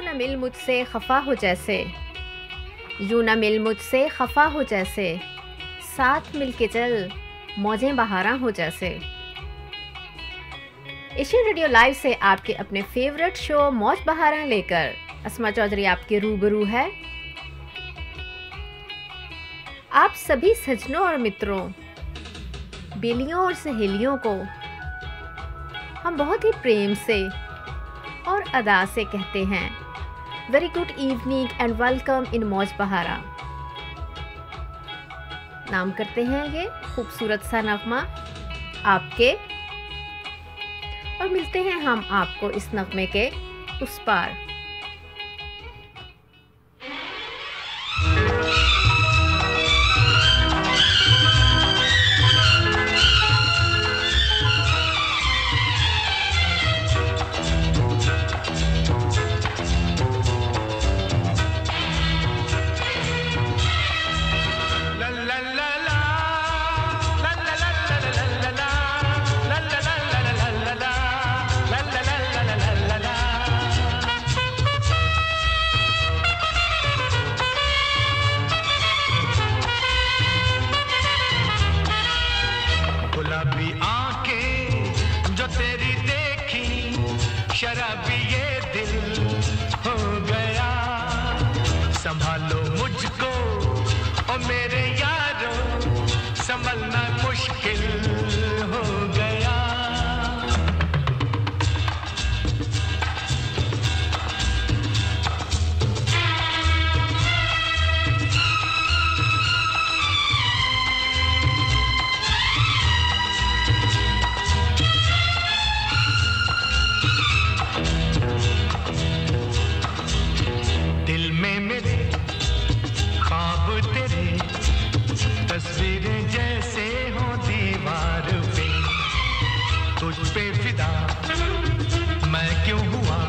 न मिल मुझसे खफा हो जैसे, यूं न मिल मुझसे खफा हो जैसे, साथ मिल के चल मौजें बहारा हो जैसे। एशियन रेडियो लाइव से आपके अपने फेवरेट शो मौज बहारा लेकर अस्मा चौधरी आपके रूबरू है। आप सभी सज्जनों और मित्रों, बेलियों और सहेलियों को हम बहुत ही प्रेम से और अदा से कहते हैं very good evening and welcome in मौज बहारा। नाम करते हैं ये खूबसूरत सा नगमा आपके, और मिलते हैं हम आपको इस नगमे के उस पार। गुलाबी आंखें जो तेरी देखी, शराबी ये दिल हो गया। संभालो मुझको ओ मेरे यारो, संभलना मुश्किल हो गया। दिल में मेरे ख्वाब तेरे, तस्वीरें जैसे हो दीवार पे। तुझ पे फिदा मैं क्यों हुआ,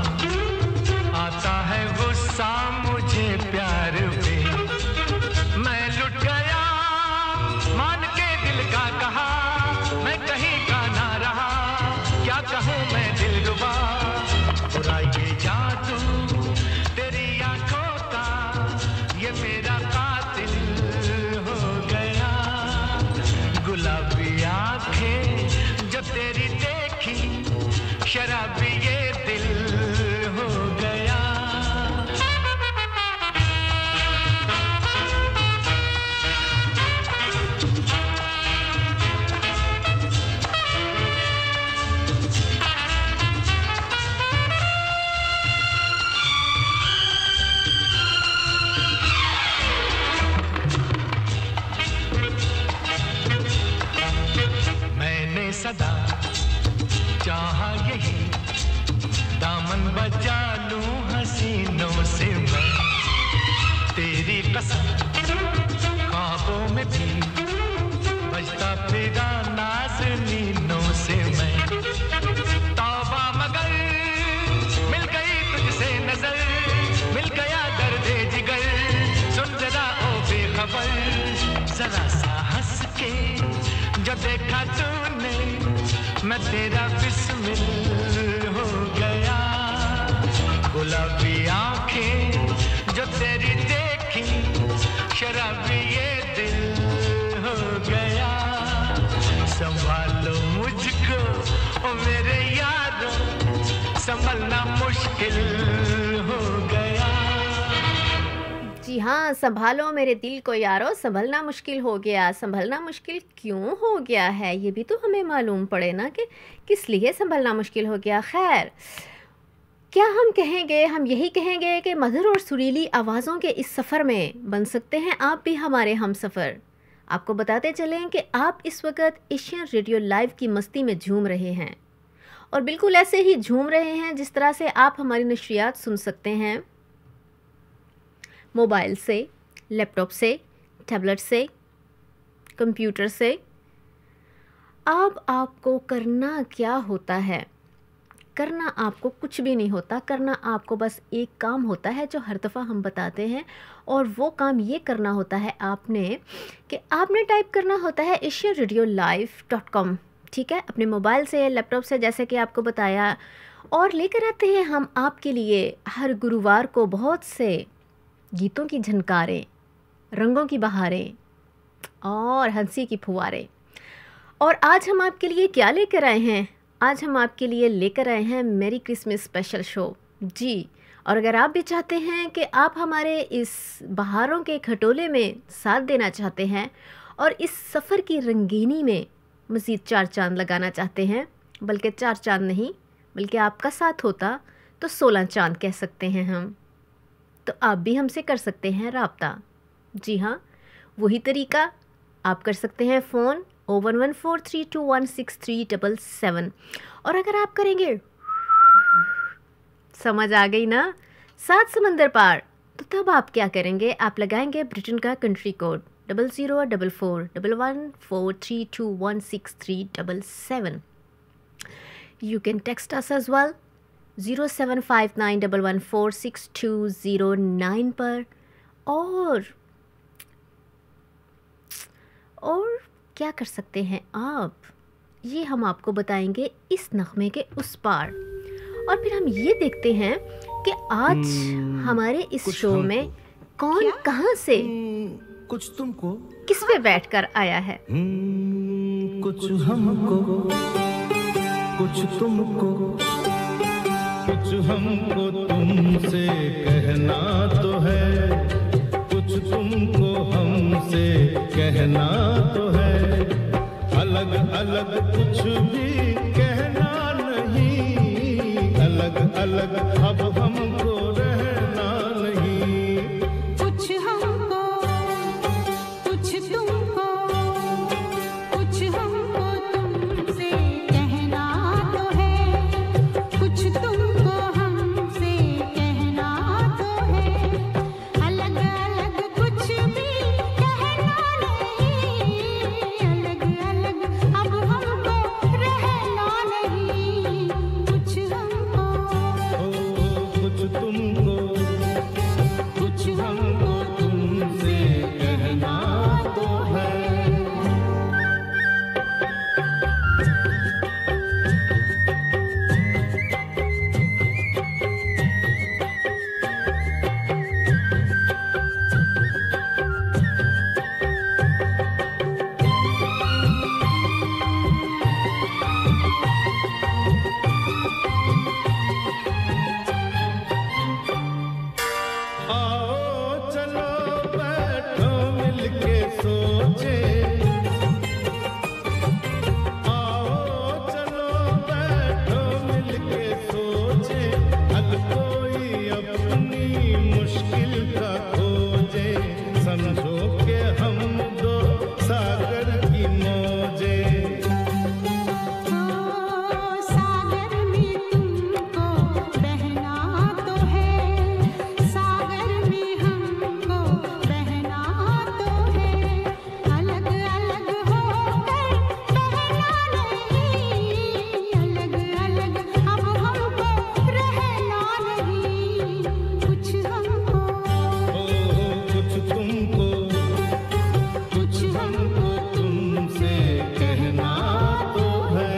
आता है गुस्सा मुझे प्यार पे। मैं लुट गया मान के दिल का कहा, मैं कहीं का ना रहा, क्या कहूँ मैं दिलरुबा। बुरा ये जादू तेरी आंखों का, ये मेरा कातिल हो गया। गुलाबी आंखें जो तेरी देखी, शराबी ये दिल हो गया। मैंने सदा चाहा यही, दामन बचा लूं हसीनों से मैं। तेरी कसम ख्वाबों में भी बजता फिरा नाज़नीनों से मैं। तौबा मगर मिल गई तुझसे नजर, मिल गया दर्दे जिगर। सुन जरा ओ बेखबर, जरा सा हंस के जो देखा तूने, मैं तेरा बिस्मिल हो गया। गुलाबी आंखें जो तेरी देखी, शराबी ये दिल हो गया। संभालो मुझको ओ मेरे यारो, संभलना मुश्किल हो गया। जी हाँ, संभालो मेरे दिल को यारो, संभलना मुश्किल हो गया। संभलना मुश्किल क्यों हो गया है, ये भी तो हमें मालूम पड़े ना कि किस लिए संभलना मुश्किल हो गया। खैर, क्या हम कहेंगे, हम यही कहेंगे कि मधुर और सुरीली आवाज़ों के इस सफ़र में बन सकते हैं आप भी हमारे हम सफ़र। आपको बताते चलें कि आप इस वक्त एशियन रेडियो लाइव की मस्ती में झूम रहे हैं, और बिल्कुल ऐसे ही झूम रहे हैं जिस तरह से आप हमारी नशरियात सुन सकते हैं मोबाइल से, लैपटॉप से, टैबलेट से, कंप्यूटर से। अब आपको करना क्या होता है? करना आपको कुछ भी नहीं होता। करना आपको बस एक काम होता है जो हर दफ़ा हम बताते हैं, और वो काम ये करना होता है आपने कि आपने टाइप करना होता है asianradiolive.com। ठीक है, अपने मोबाइल से, लैपटॉप से, जैसे कि आपको बताया, और लेकर आते हैं हम आपके लिए हर गुरुवार को बहुत से गीतों की झनकारें, रंगों की बहारें और हंसी की फुहारें। और आज हम आपके लिए क्या लेकर आए हैं? आज हम आपके लिए लेकर आए हैं मेरी क्रिसमस स्पेशल शो जी। और अगर आप भी चाहते हैं कि आप हमारे इस बहारों के खटोले में साथ देना चाहते हैं और इस सफ़र की रंगीनी में मज़ीद 4 चांद लगाना चाहते हैं, बल्कि 4 चांद नहीं बल्कि आपका साथ होता तो 16 चांद कह सकते हैं हम, तो आप भी हमसे कर सकते हैं राब्ता। जी हाँ, वही तरीका आप कर सकते हैं फ़ोन 01143216377। और अगर आप करेंगे, समझ आ गई ना, 7 समंदर पार, तो तब आप क्या करेंगे? आप लगाएंगे ब्रिटेन का country code 00441143216377। You can text us as well 07591146209 पर। और क्या कर सकते हैं आप, ये हम आपको बताएंगे इस नगमे के उस पार। और फिर हम ये देखते हैं कि आज हमारे इस शो में कौन कहाँ से कुछ तुमको किस पे बैठकर आया है। कुछ हमको कुछ तुमको कुछ हमको तुमसे कहना तो है, कुछ तुमको हमसे कहना तो है। अलग अलग कुछ भी कहना नहीं, अलग अलग अब हमको रहना नहीं। कुछ हमको कुछ तुमको कुछ हमको तुमसे कहना तो है, कुछ तुमको हमसे कहना तो है। अलग अलग कुछ भी कहना नहीं, अलग अलग अब हमको रहना नहीं। कुछ हमको कुछ तुमको कुछ हमको तुमसे कहना तो है। आओ चलो बैठो मिलके सोचे, आओ चलो बैठो मिलके सोचे। हल कोई अपनी मुश्किल का खोजे, समझो के हम दो सागर की मौजे। सागर में तुमको बहना तो है, सागर में हमको बहना तो है। अलग अलग होकर बहना नहीं, अलग अलग अब हमको रहना नहीं। कुछ हमको कुछ तुमको कुछ हमको तुमसे कहना तो है।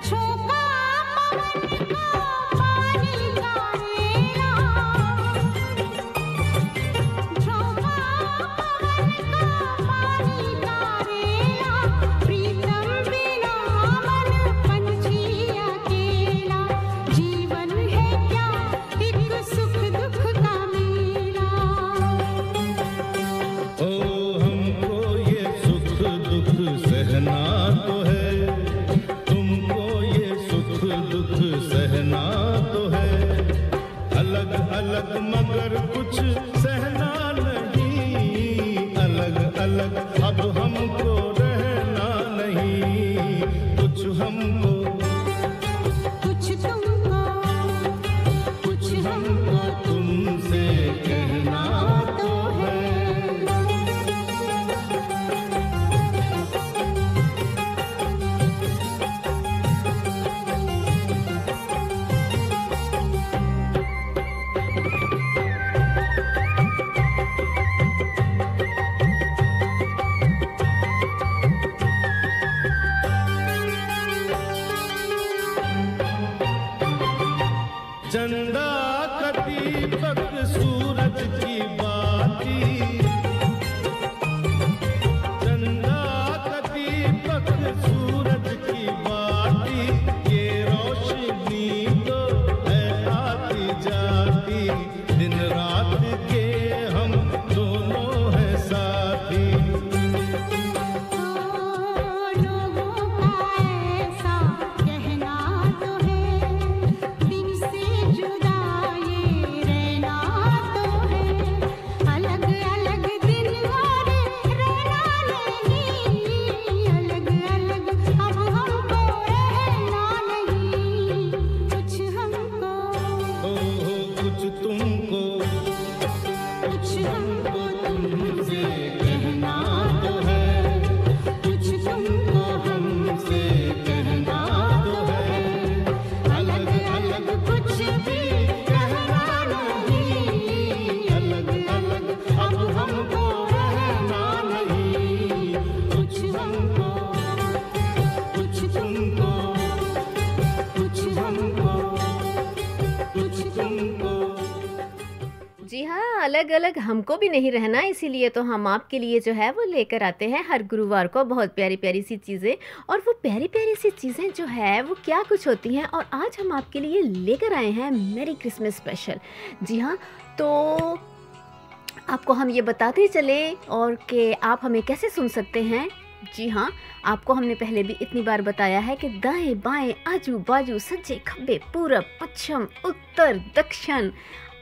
झोंका पवन का पानी का रेला, झोंका पवन का पानी का रेला। प्रीतम बिना मन पंछी अकेला, जीवन है क्या एक सुख दुख का मेला। ओ हमको ये सुख दुख सहना तो है, तुमको ये सुख दुख सहना तो है। अलग अलग मगर कुछ सहना नहीं, अलग अलग अब हमको रहना नहीं। कुछ हमको कुछ तुमको कुछ हमको तुमसे कहना तो है। दीपक सूरज की बाती, चंदा का दीपक सूरज की बाती, ये रोशनी तो है आती जाती, दिन रात के हम दोनों हैं साथी। लोगों का ऐसा कहना तो है, दिन से जुदा ये रहना तो है, अलग अलग दिन और रहना नहीं, अलग अलग अब हमको रहना नहीं, कुछ हमको कुछ तुमको तुमसे कहना तो है, कुछ तुमको हमसे कहना तो है, अलग अलग कुछ भी कहना नहीं, अलग अलग अब हमको रहना नहीं, कुछ हमको कुछ तुमको कुछ हमको कुछ तुमको। जी हाँ, अलग अलग हमको भी नहीं रहना, इसीलिए तो हम आपके लिए जो है वो लेकर आते हैं हर गुरुवार को बहुत प्यारी प्यारी सी चीज़ें। और वो प्यारी प्यारी सी चीज़ें जो है वो क्या कुछ होती हैं, और आज हम आपके लिए लेकर आए हैं मेरी क्रिसमस स्पेशल। जी हाँ, तो आपको हम ये बताते चले और कि आप हमें कैसे सुन सकते हैं। जी हाँ, आपको हमने पहले भी इतनी बार बताया है कि दाएं बाएं आजू बाजू सज्जे खब्बे पूरब पश्चिम उत्तर दक्षिण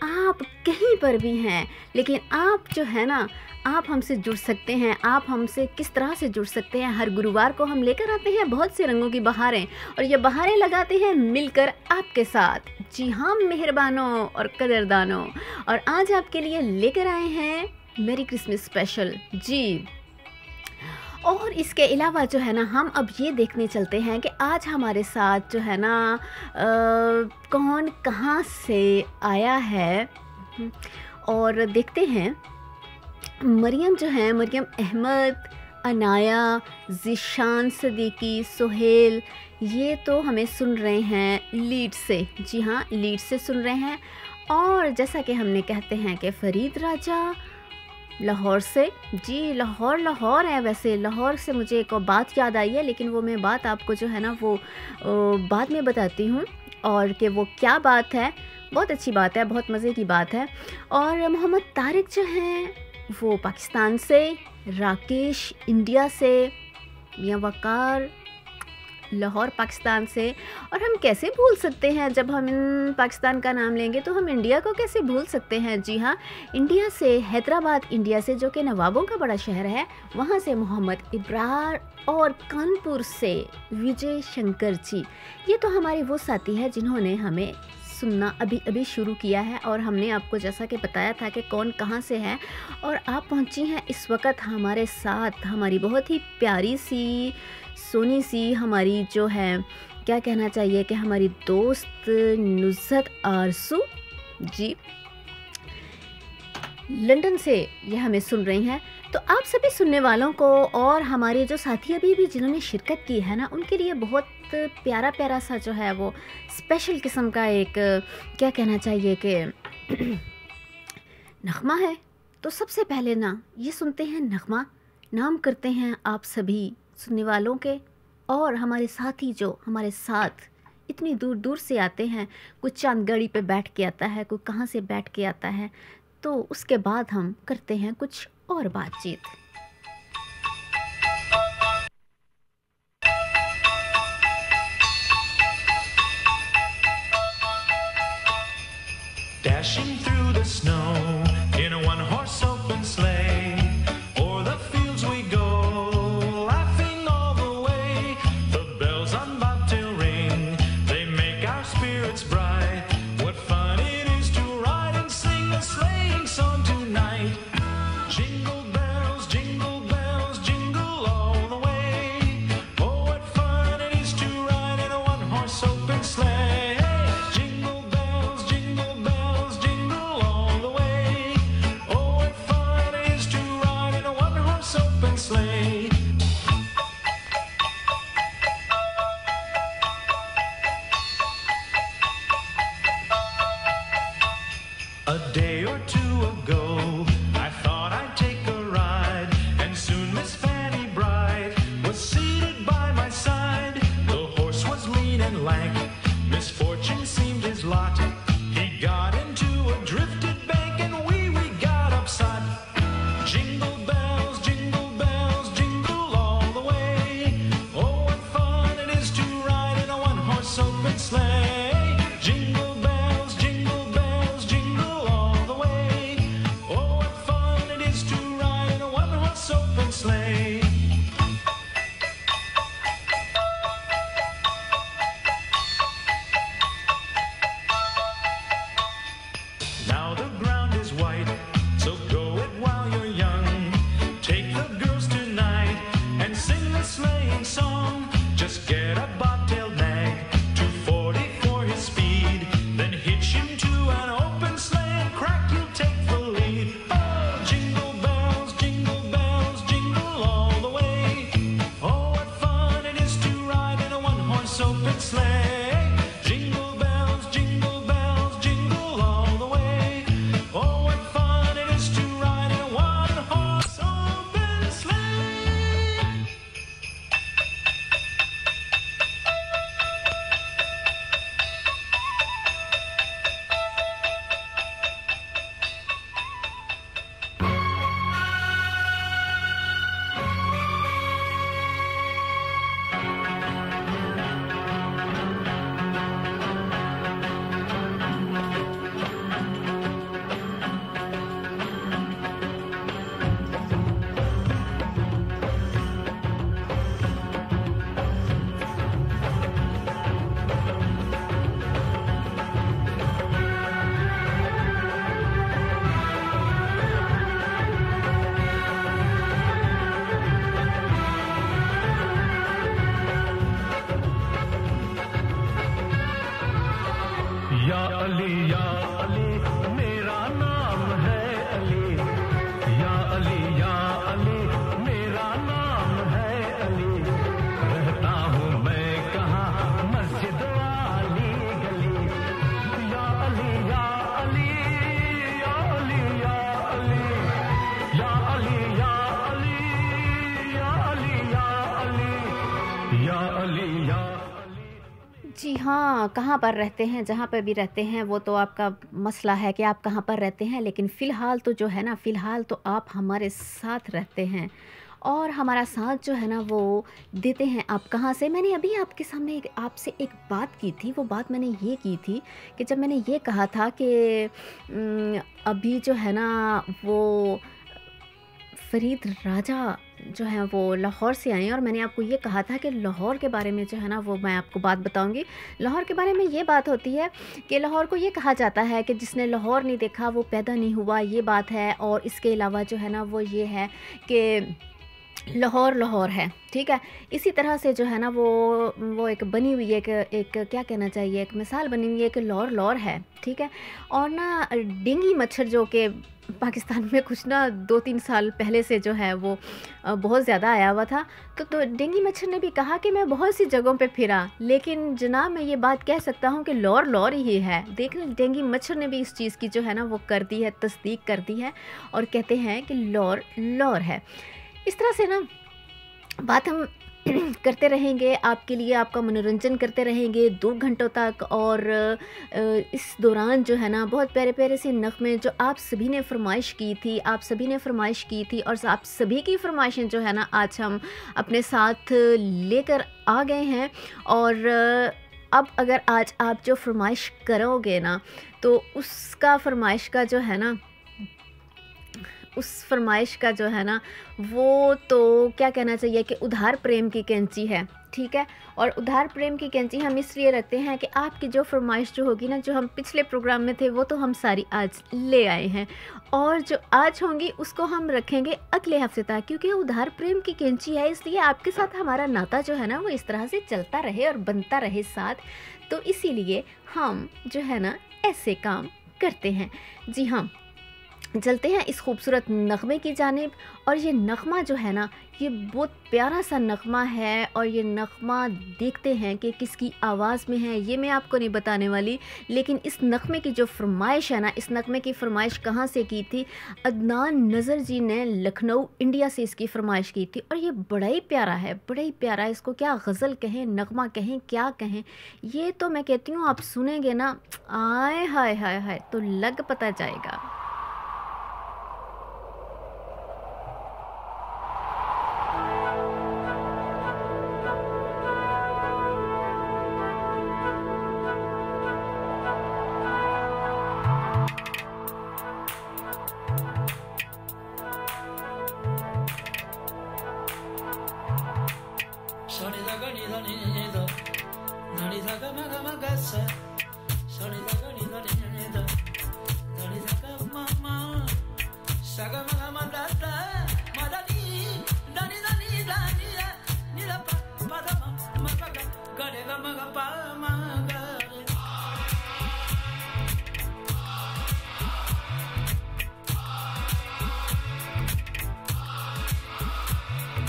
आप कहीं पर भी हैं, लेकिन आप जो है ना आप हमसे जुड़ सकते हैं। आप हमसे किस तरह से जुड़ सकते हैं, हर गुरुवार को हम लेकर आते हैं बहुत से रंगों की बहारें, और ये बहारें लगाते हैं मिलकर आपके साथ। जी हाँ मेहरबानों और कदरदानों, और आज आपके लिए लेकर आए हैं मेरी क्रिसमस स्पेशल। जी, और इसके अलावा जो है ना हम अब ये देखने चलते हैं कि आज हमारे साथ जो है ना कौन कहाँ से आया है, और देखते हैं। मरियम जो है, मरियम अहमद, अनाया, ज़ीशान सदीकी, सोहेल, ये तो हमें सुन रहे हैं लीड से। जी हाँ, लीड से सुन रहे हैं। और जैसा कि हमने कहते हैं कि फरीद राजा लाहौर से। जी, लाहौर है। वैसे लाहौर से मुझे एक और बात याद आई है, लेकिन वो मैं बात आपको जो है ना वो बाद में बताती हूँ, और कि वो क्या बात है। बहुत अच्छी बात है, बहुत मज़े की बात है। और मोहम्मद तारिक जो हैं वो पाकिस्तान से, राकेश इंडिया से, मियां वकार लाहौर पाकिस्तान से। और हम कैसे भूल सकते हैं, जब हम पाकिस्तान का नाम लेंगे तो हम इंडिया को कैसे भूल सकते हैं। जी हाँ, इंडिया से, हैदराबाद इंडिया से, जो कि नवाबों का बड़ा शहर है, वहाँ से मोहम्मद इब्रार, और कानपुर से विजय शंकर जी। ये तो हमारे वो साथी हैं जिन्होंने हमें सुनना अभी शुरू किया है, और हमने आपको जैसा कि बताया था कि कौन कहाँ से है। और आप पहुँची हैं इस वक्त हमारे साथ, हमारी बहुत ही प्यारी सी सोनी सी, हमारी जो है क्या कहना चाहिए कि हमारी दोस्त नुज़त आरसू जी, लंदन से ये हमें सुन रही हैं। तो आप सभी सुनने वालों को, और हमारे जो साथी अभी भी जिन्होंने शिरकत की है ना, उनके लिए बहुत प्यारा प्यारा सा जो है वो स्पेशल किस्म का एक क्या कहना चाहिए कि नगमा है। तो सबसे पहले ना ये सुनते हैं नगमा, नाम करते हैं आप सभी सुनने वालों के, और हमारे साथी जो हमारे साथ इतनी दूर दूर से आते हैं। कोई चांदगढ़ी पे बैठ के आता है, कोई कहाँ से बैठ के आता है। तो उसके बाद हम करते हैं कुछ और बातचीत। Dashing through the snow in a one-horse open sleigh, o'er the fields we go, laughing all the way. The bells on bobtail ring, they make our spirits bright. What fun it is to ride and sing a sleighing song tonight. Jingle bells, jingle all the way. Oh, what fun it is to ride in a one-horse open sleigh. Jingle bells, jingle all the way. Oh, what fun it is to day or two ago, I thought I'd take a ride, and soon Miss Fanny Bright was seated by my side. The horse was lean and lank, misfortune seemed his lot. He got into a drifted bank, and we got upset. Jingle bells, jingle all the way. Oh, what fun it is to ride in a one-horse open sleigh. Jingle bells, jingle all the way. Oh, what fun it is to ride in a one-horse open sleigh. Now the ground is white, so go it while you're young. Take the girls tonight and sing the sleighing song. Just get a bobtailed nag, 240 for his speed. Then hitch him to an open sleigh and crack, you'll take the lead. Oh, jingle bells, jingle all the way. Oh, what fun it is to ride in a one-horse open sleigh. Jingle bells, jingle all the way. Oh, what fun it is to ride in a one-horse open sleigh. या अली मेरा नाम है अली। या अली मेरा नाम है अली। रहता हूँ मैं कहाँ, मस्जिद वाली गली। या अली या अली या अली या अली या अली या अली या अली या अली या अली या जी हाँ, कहाँ पर रहते हैं, जहाँ पर भी रहते हैं वो तो आपका मसला है कि आप कहाँ पर रहते हैं, लेकिन फ़िलहाल तो जो है ना, फ़िलहाल तो आप हमारे साथ रहते हैं और हमारा साथ जो है ना वो देते हैं। आप कहाँ से? मैंने अभी आपके सामने आपसे एक बात की थी। वो बात मैंने ये की थी कि जब मैंने ये कहा था कि अभी जो है ना वो फ़रीद राजा जो है वो लाहौर से आए हैं और मैंने आपको ये कहा था कि लाहौर के बारे में जो है ना वो मैं आपको बात बताऊंगी। लाहौर के बारे में ये बात होती है कि लाहौर को ये कहा जाता है कि जिसने लाहौर नहीं देखा वो पैदा नहीं हुआ, ये बात है। और इसके अलावा जो है ना वो ये है कि लाहौर है, ठीक है। इसी तरह से जो है ना वो एक बनी हुई एक क्या कहना चाहिए, एक मिसाल बनी हुई है कि लाहौर है, ठीक है। और ना डेंगू मच्छर जो कि पाकिस्तान में कुछ ना 2-3 साल पहले से जो है वो बहुत ज़्यादा आया हुआ था। तो डेंगू मच्छर ने भी कहा कि मैं बहुत सी जगहों पे फिरा, लेकिन जनाब मैं ये बात कह सकता हूँ कि लाहौर ही है। देख डेंगू मच्छर ने भी इस चीज़ की जो है ना वो कर दी है, तस्दीक कर दी है और कहते हैं कि लाहौर है। इस तरह से ना बात हम करते रहेंगे, आपके लिए आपका मनोरंजन करते रहेंगे 2 घंटों तक। और इस दौरान जो है ना बहुत प्यारे प्यारे से नग़्मे जो आप सभी ने फरमाइश की थी, और आप सभी की फरमाइशें जो है ना आज हम अपने साथ लेकर आ गए हैं। और अब अगर आज आप जो फरमाइश करोगे ना तो उसका फरमाइश का जो है ना उस फरमाइश का जो है ना वो तो क्या कहना चाहिए कि उधार प्रेम की कैंची है, ठीक है। और उधार प्रेम की कैंची हम इसलिए रखते हैं कि आपकी जो फरमाइश जो होगी ना, जो हम पिछले प्रोग्राम में थे वो तो हम सारी आज ले आए हैं और जो आज होंगी उसको हम रखेंगे अगले हफ्ते तक, क्योंकि उधार प्रेम की कैंची है। इसलिए आपके साथ हमारा नाता जो है ना वो इस तरह से चलता रहे और बनता रहे साथ। तो इसीलिए हम जो है ना ऐसे काम करते हैं। जी हाँ, चलते हैं इस खूबसूरत नग़मे की जानिब। और ये नग़मा जो है ना, ये बहुत प्यारा सा नग़मा है। और ये नग़मा देखते हैं कि किसकी आवाज़ में है, ये मैं आपको नहीं बताने वाली। लेकिन इस नग़मे की जो फरमाइश है ना, इस नग़मे की फ़रमाइश कहाँ से की थी? अदनान नज़र जी ने लखनऊ इंडिया से इसकी फ़रमाइश की थी। और ये बड़ा ही प्यारा है, बड़ा ही प्यारा। इसको क्या गज़ल कहें, नग़मा कहें, क्या कहें, ये तो मैं कहती हूँ आप सुनेंगे ना, आय हाय हाय हाय, तो लग पता जाएगा। Soni da ga ni da ni ni da, na ni da ga ma ga sa. Soni da ga ni da ni da, na ni da ga ma. Sa ga ma da da, ma da ni da ni da ni da ni da pa da ma ga de ga ma ga pa ma ga.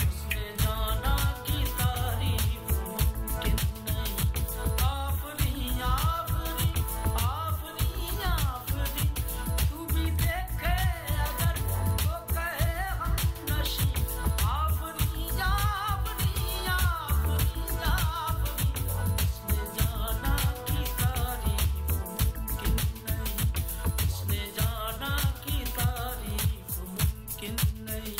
उसने जाना की तारीफ मुमकिन नहीं, आफरी आफरी आफरी आफरी, तू भी देखे अगर तो कहे हम नशी, आफरी आफरी आफरी आफरी, उसने जाना की तारीफ मुमकिन नहीं, उसने जाना की तारीफ मुमकिन नहीं।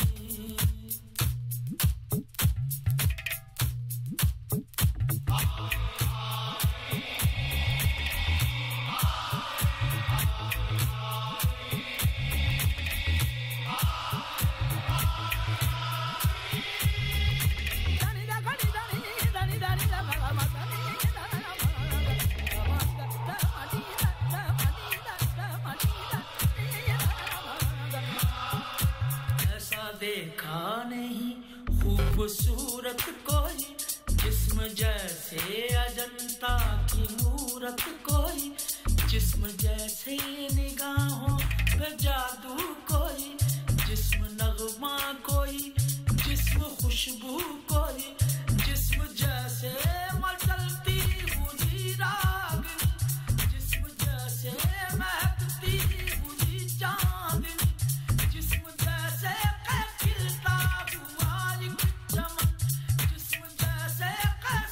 ऐसा देखा नहीं खूबसूरत कोई, जिस्म जैसे अजंता की मूरत कोई, जिस्म जैसे निगाहों पे जादू कोई, जिस्म नगमा कोई, जिस्म खुशबू कोई, जिस्म जैसे मचलती हुई रागनी, जिस्म जैसे महकती हुई चांदनी, जिस्म जैसे खिलता हुआ एक चमन, जिस्म जैसे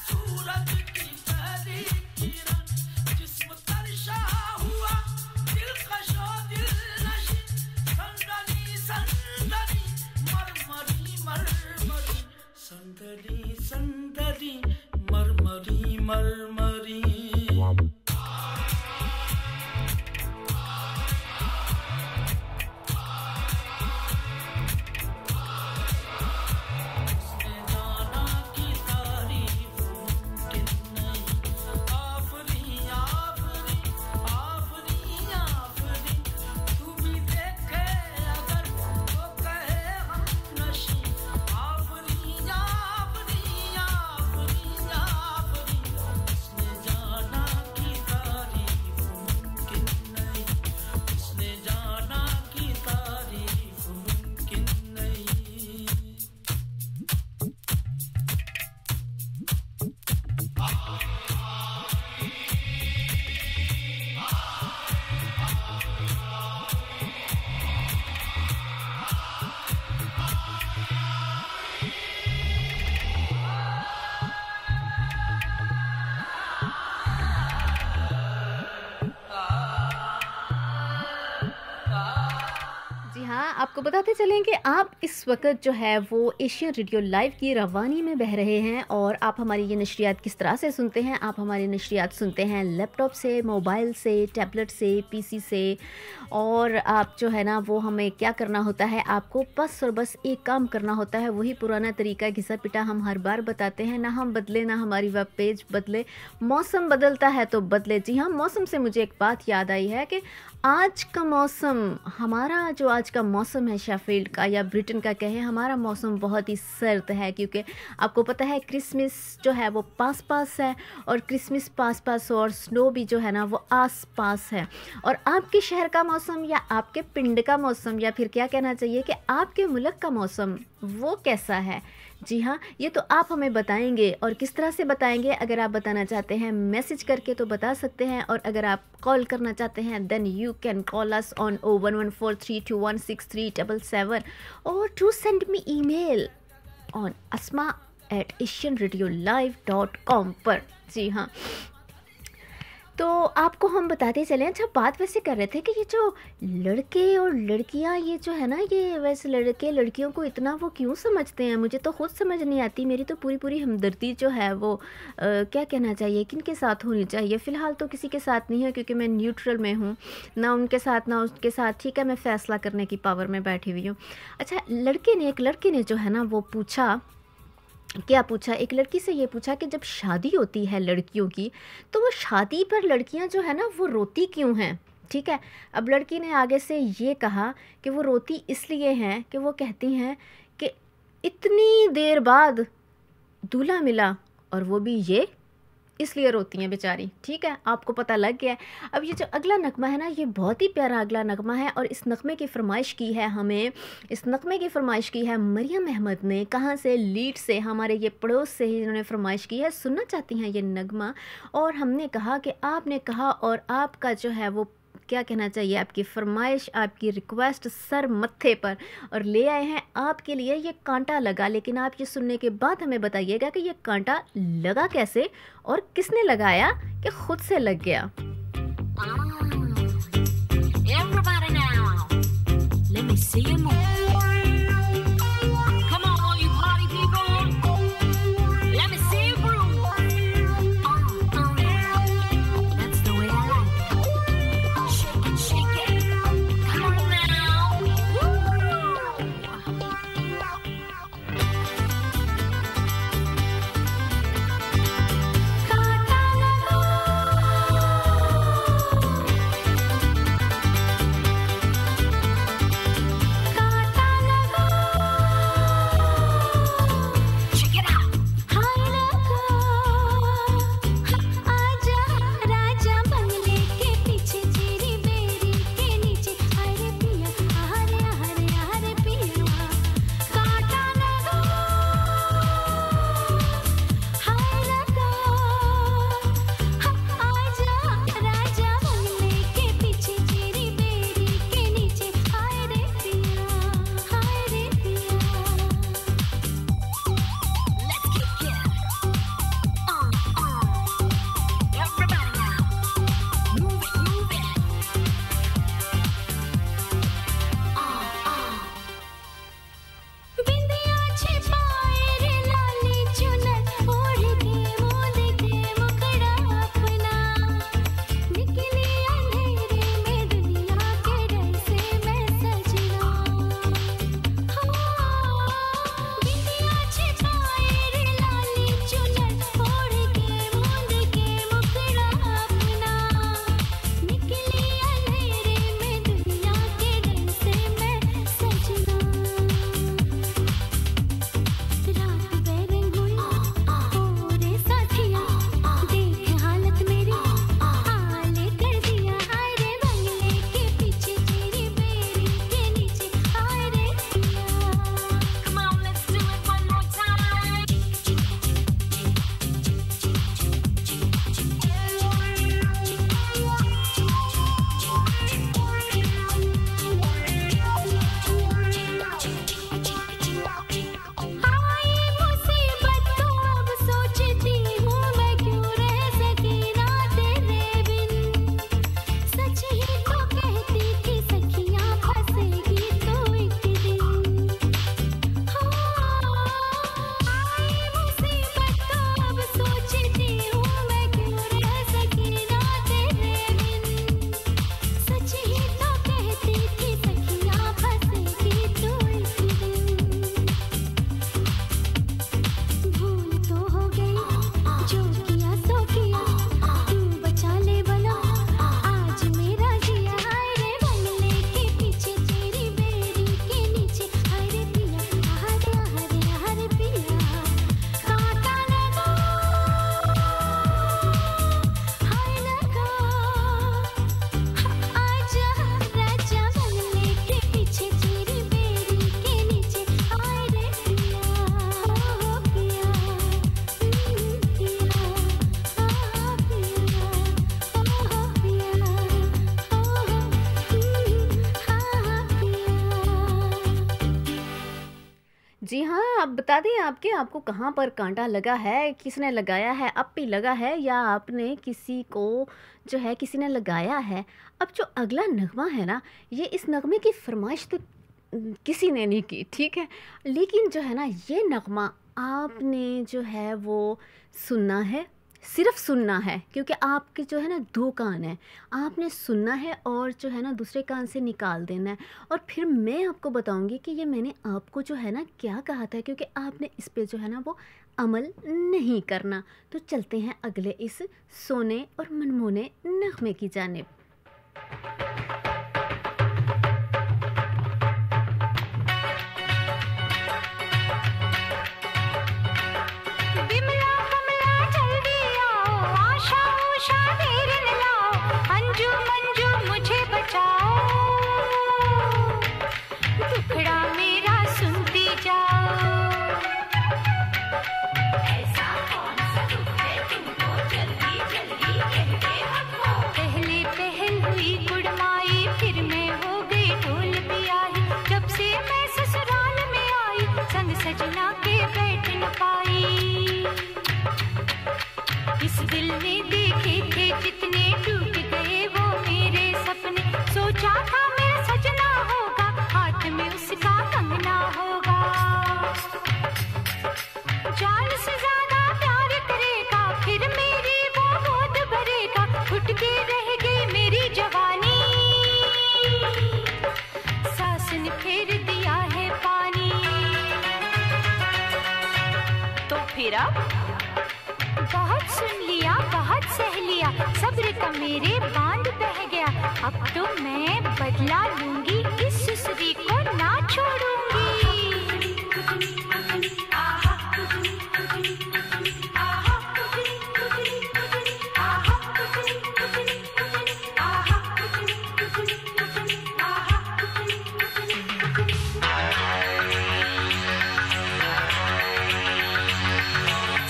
सूरज की पहली किरण, जिस्म तरशा हुआ दिलकशो दिलनशी, संदनी संदनी मरमरी मरमरी, संदनी संदनी मरमरी मरमरी। उसने जाना की तारीफ मुमकिन नहीं, आफरी आफरी आफरी आफरी, तू भी देखे अगर तो कहे हम नशी, आफरी आफरी आफरी आफरी, उसने जाना की तारीफ मुमकिन नहीं, उसने जाना की तारीफ मुमकिन नहीं। जी हाँ, आपको बताते चलें कि आप इस वक्त जो है वो एशियन रेडियो लाइव की रवानी में बह रहे हैं। और आप हमारी ये नशरियात किस तरह से सुनते हैं? आप हमारी नशरियात सुनते हैं लैपटॉप से, मोबाइल से, टैबलेट से, पीसी से। और आप जो है ना वो हमें क्या करना होता है, आपको बस और बस एक काम करना होता है, वही पुराना तरीका घिसा पिटा हम हर बार बताते हैं, ना हम बदले ना हमारी वेब पेज बदले, मौसम बदलता है तो बदले। जी हाँ, मौसम से मुझे एक बात याद आई है कि आज का मौसम, हमारा जो आज आज का मौसम है शेफील्ड का या ब्रिटेन का कहें, हमारा मौसम बहुत ही सर्द है, क्योंकि आपको पता है क्रिसमस जो है वो पास पास है, और क्रिसमस पास पास और स्नो भी जो है ना वो आस पास है। और आपके शहर का मौसम या आपके पिंड का मौसम, या फिर क्या कहना चाहिए कि आपके मुल्क का मौसम वो कैसा है? जी हाँ, ये तो आप हमें बताएंगे। और किस तरह से बताएंगे? अगर आप बताना चाहते हैं मैसेज करके तो बता सकते हैं, और अगर आप कॉल करना चाहते हैं then you can call us on 01143216377 और to send me email on asma@asianradiolive.com पर। जी हाँ, तो आपको हम बताते चलें। अच्छा, बात वैसे कर रहे थे कि ये जो लड़के और लड़कियां ये जो है ना, ये वैसे लड़के लड़कियों को इतना वो क्यों समझते हैं, मुझे तो खुद समझ नहीं आती। मेरी तो पूरी पूरी हमदर्दी जो है वो क्या कहना चाहिए, किन के साथ होनी चाहिए? फ़िलहाल तो किसी के साथ नहीं है, क्योंकि मैं न्यूट्रल में हूँ, ना उनके साथ ना उसके साथ। ठीक है, मैं फ़ैसला करने की पावर में बैठी हुई हूँ। अच्छा, एक लड़के ने जो है ना वो पूछा, क्या पूछा, एक लड़की से ये पूछा कि जब शादी होती है लड़कियों की, तो वो शादी पर लड़कियां जो है ना वो रोती क्यों हैं? ठीक है, अब लड़की ने आगे से ये कहा कि वो रोती इसलिए हैं कि वो कहती हैं कि इतनी देर बाद दूल्हा मिला, और वो भी ये इसलिए रोती हैं बेचारी। ठीक है, आपको पता लग गया है। अब ये जो अगला नगमा है ना, ये बहुत ही प्यारा अगला नगमा है, और इस नगमे की फरमाइश की है मरियम अहमद ने। कहाँ से? लीड से, हमारे ये पड़ोस से ही इन्होंने फरमाइश की है। सुनना चाहती हैं ये नगमा, और हमने कहा कि आपने कहा और आपका जो है वो क्या कहना चाहिए, आपकी फरमाइश, आपकी रिक्वेस्ट सर मत्थे पर, और ले आए हैं आपके लिए ये कांटा लगा। लेकिन आप ये सुनने के बाद हमें बताइएगा कि ये कांटा लगा कैसे और किसने लगाया, कि खुद से लग गया। Everybody now, let me see you move. Come on, all you party people, let me see you groove. That's the way I like it. Shake it, shake it. Come on now. Woo. काटा लगा, काटा जी हाँ, आप बता दें आपको कहाँ पर काँटा लगा है, किसने लगाया है, अब भी लगा है या आपने किसी को जो है किसी ने लगाया है। अब जो अगला नगमा है ना, ये इस नगमे की फरमाइश तो किसी ने नहीं की, ठीक है, लेकिन जो है ना ये नगमा आपने जो है वो सुनना है, सिर्फ सुनना है, क्योंकि आपके जो है ना दो कान हैं, आपने सुनना है और जो है ना दूसरे कान से निकाल देना है। और फिर मैं आपको बताऊंगी कि ये मैंने आपको जो है ना क्या कहा था, क्योंकि आपने इस पे जो है ना वो अमल नहीं करना। तो चलते हैं अगले इस सोने और मनमोने नगमे की जानिब। बिमला कमला जल्दी आओ, आशा उषा देर न लाओ, अंजू मंजू मुझे बचाओ, दुखड़ा मेरा सुनती जाओ। ऐसा कौन सा दुख है तुमको, जल्दी जल्दी कह के हको। पहले पहल हुई कुड़माई, फिर मैं हो गई ढोल पियाई, जब से मैं ससुराल में आई, संग सजना के बैठ न पाई। इस दिल ने देखे थे जितने, टूट गए वो मेरे सपने, सोचा था मेरा सजना होगा, हाथ में उसका कंगना होगा। जान से ज्यादा प्यार करेगा, फिर मेरी वो गोद भरेगा, घुट के रह गई मेरी जवानी, सास ने फेर दिया है पानी। तो फिर अब बहुत सुन लिया, बहुत सह लिया, सब्र का मेरे बांध बह गया, अब तो मैं बदला लूंगी, इस सुसरी को ना छोड़ूंगी।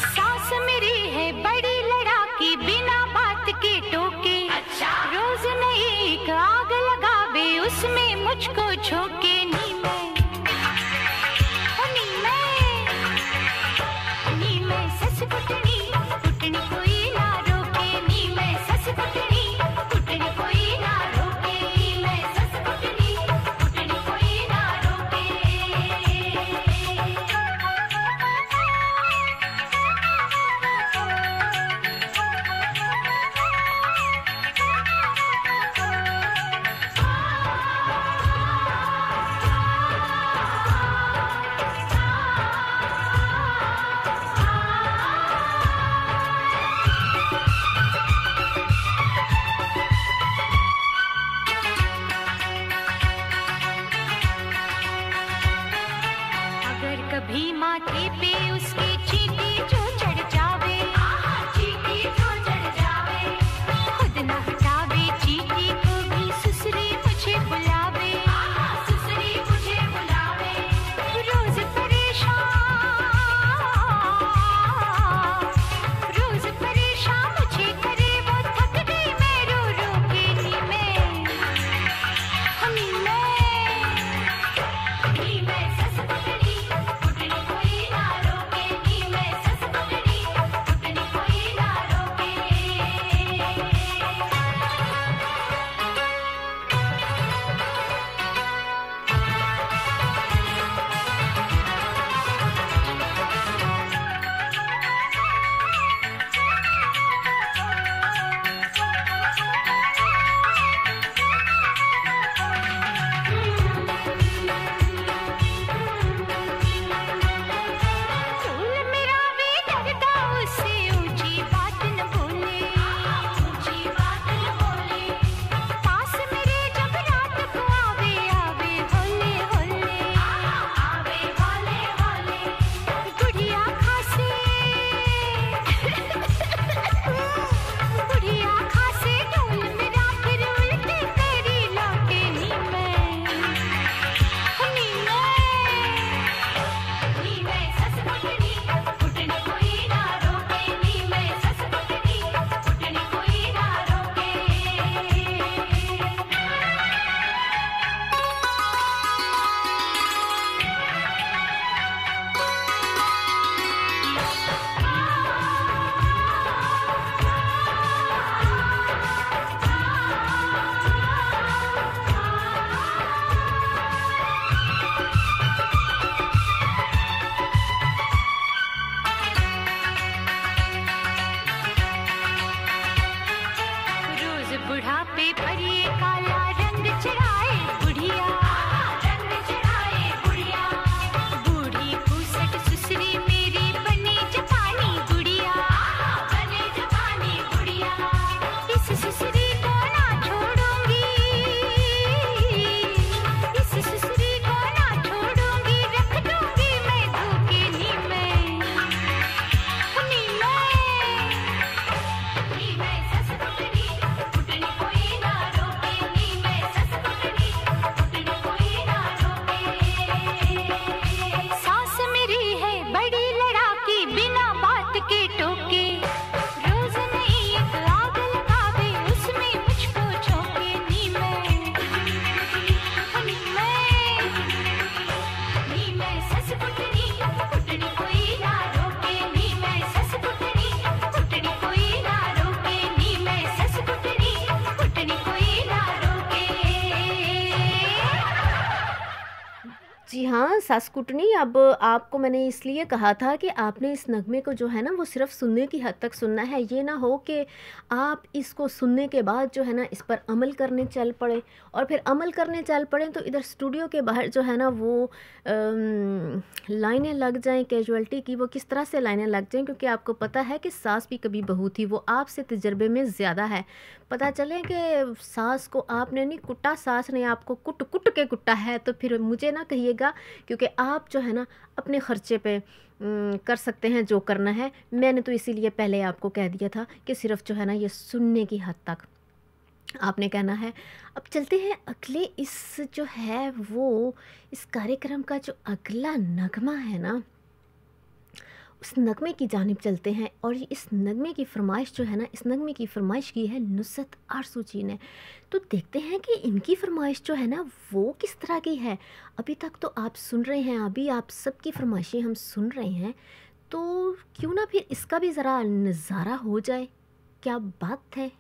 सास मेरी है बड़ी लड़ाकी, बिना बात के टोके, अच्छा रोज नई एक आग लगावे, उसमें मुझको झोंके। नी मैं सस कुटनी, कुटनी कोई ना रोके, नी मैं सस कुटनी, कुटनी कोई ना रोके, नी मैं सस कुटनी, कुटनी कोई ना रोके। जी हाँ, सास कुटनी, अब आपको मैंने इसलिए कहा था कि आपने इस नगमे को जो है ना वो सिर्फ़ सुनने की हद तक सुनना है। ये ना हो कि आप इसको सुनने के बाद जो है ना इस पर अमल करने चल पड़े, और फिर अमल करने चल पड़ें तो इधर स्टूडियो के बाहर जो है ना वो लाइनें लग जाएँ कैजुअल्टी की। वो किस तरह से लाइनें लग जाएँ, क्योंकि आपको पता है कि सास भी कभी बहू थी, वो आपसे तजर्बे में ज़्यादा है। पता चले कि सास को आपने नहीं कुटा, सास ने आपको कुट कुट के कुटा है, तो फिर मुझे ना कहिएगा, क्योंकि आप जो है ना अपने ख़र्चे पे कर सकते हैं जो करना है। मैंने तो इसीलिए पहले आपको कह दिया था कि सिर्फ़ जो है ना ये सुनने की हद तक आपने कहना है। अब चलते हैं अगले, इस जो है वो इस कार्यक्रम का जो अगला नगमा है ना, उस नगमे की जानिब चलते हैं। और इस नगमे की फरमाइश जो है ना, इस नगमे की फरमाइश की है नुसरत आरज़ू जी ने। तो देखते हैं कि इनकी फरमाइश जो है ना वो किस तरह की है। अभी तक तो आप सुन रहे हैं, अभी आप सबकी फरमाइशें हम सुन रहे हैं, तो क्यों ना फिर इसका भी ज़रा नज़ारा हो जाए। क्या बात है।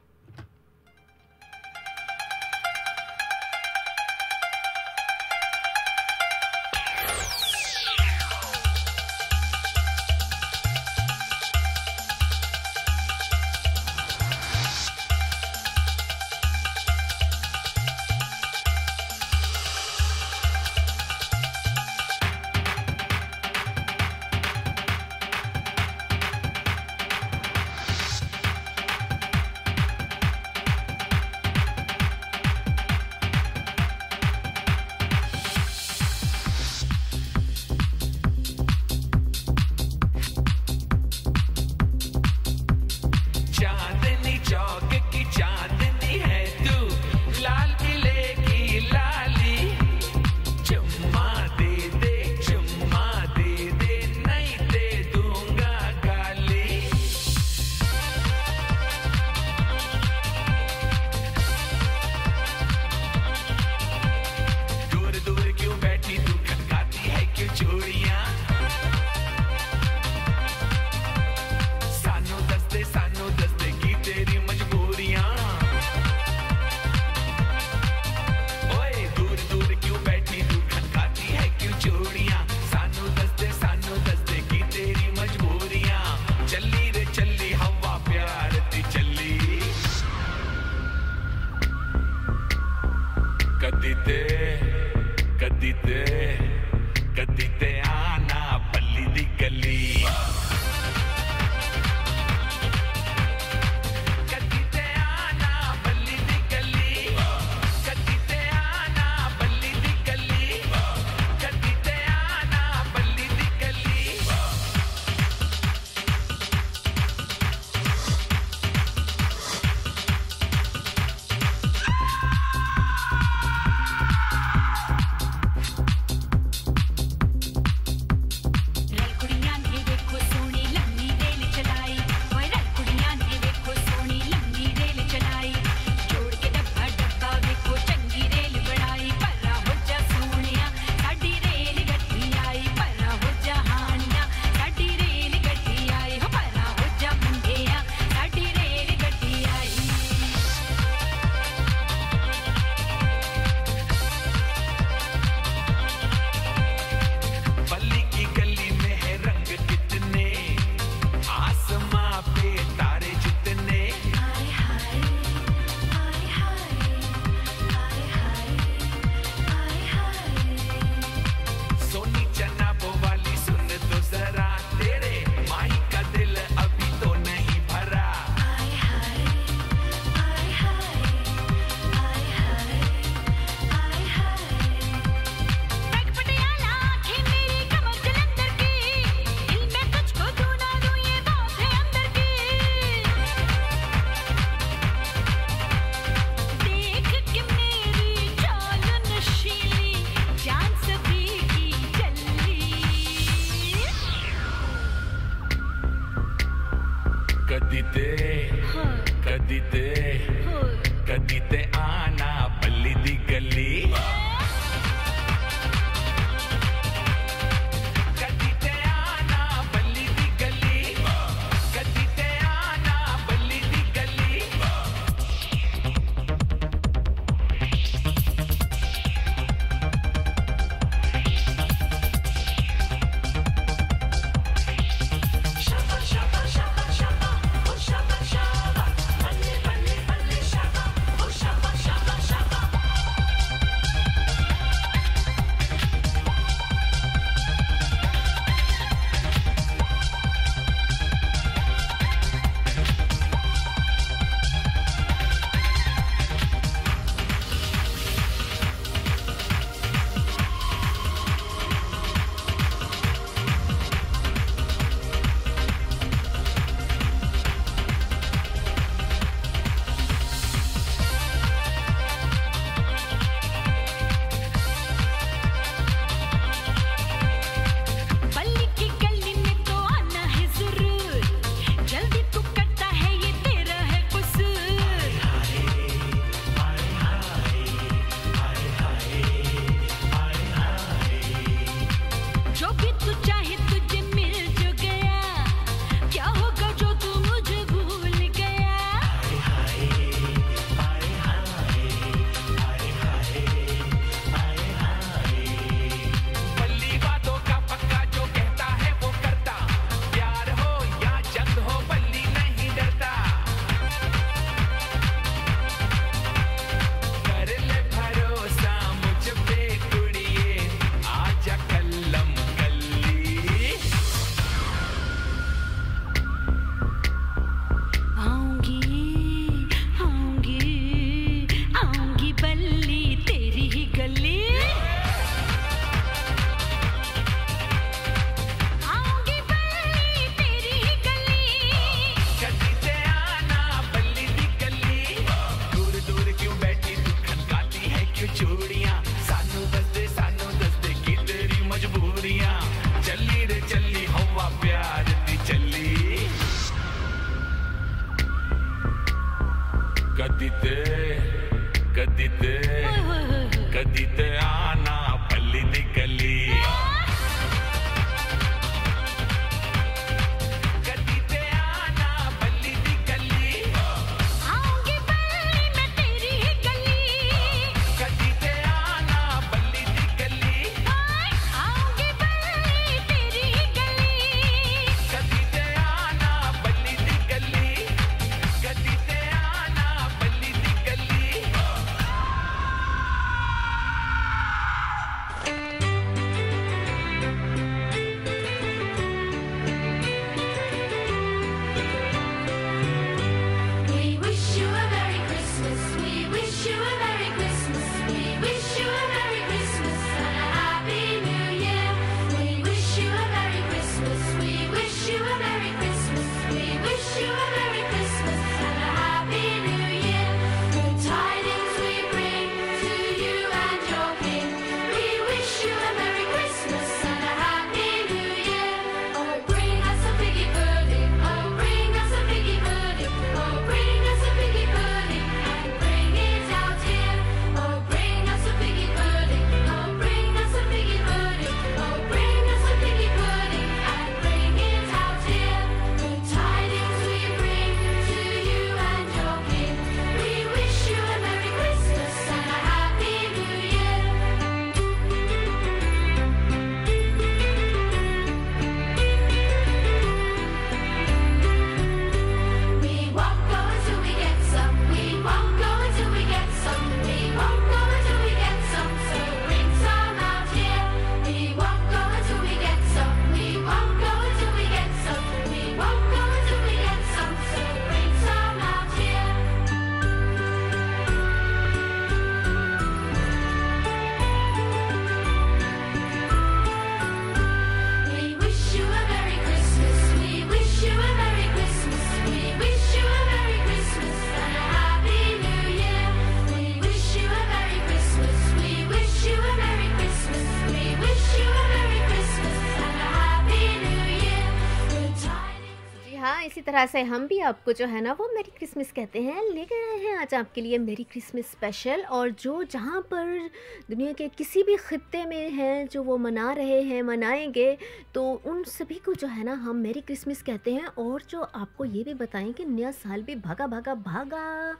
इसी तरह से हम भी आपको जो है ना वो मेरी क्रिसमस कहते हैं, लेकर आए हैं आज आपके लिए मेरी क्रिसमस स्पेशल। और जो जहाँ पर दुनिया के किसी भी खित्ते में हैं जो वो मना रहे हैं, मनाएंगे, तो उन सभी को जो है ना हम मेरी क्रिसमस कहते हैं। और जो आपको ये भी बताएं कि नया साल भी भागा भागा भागा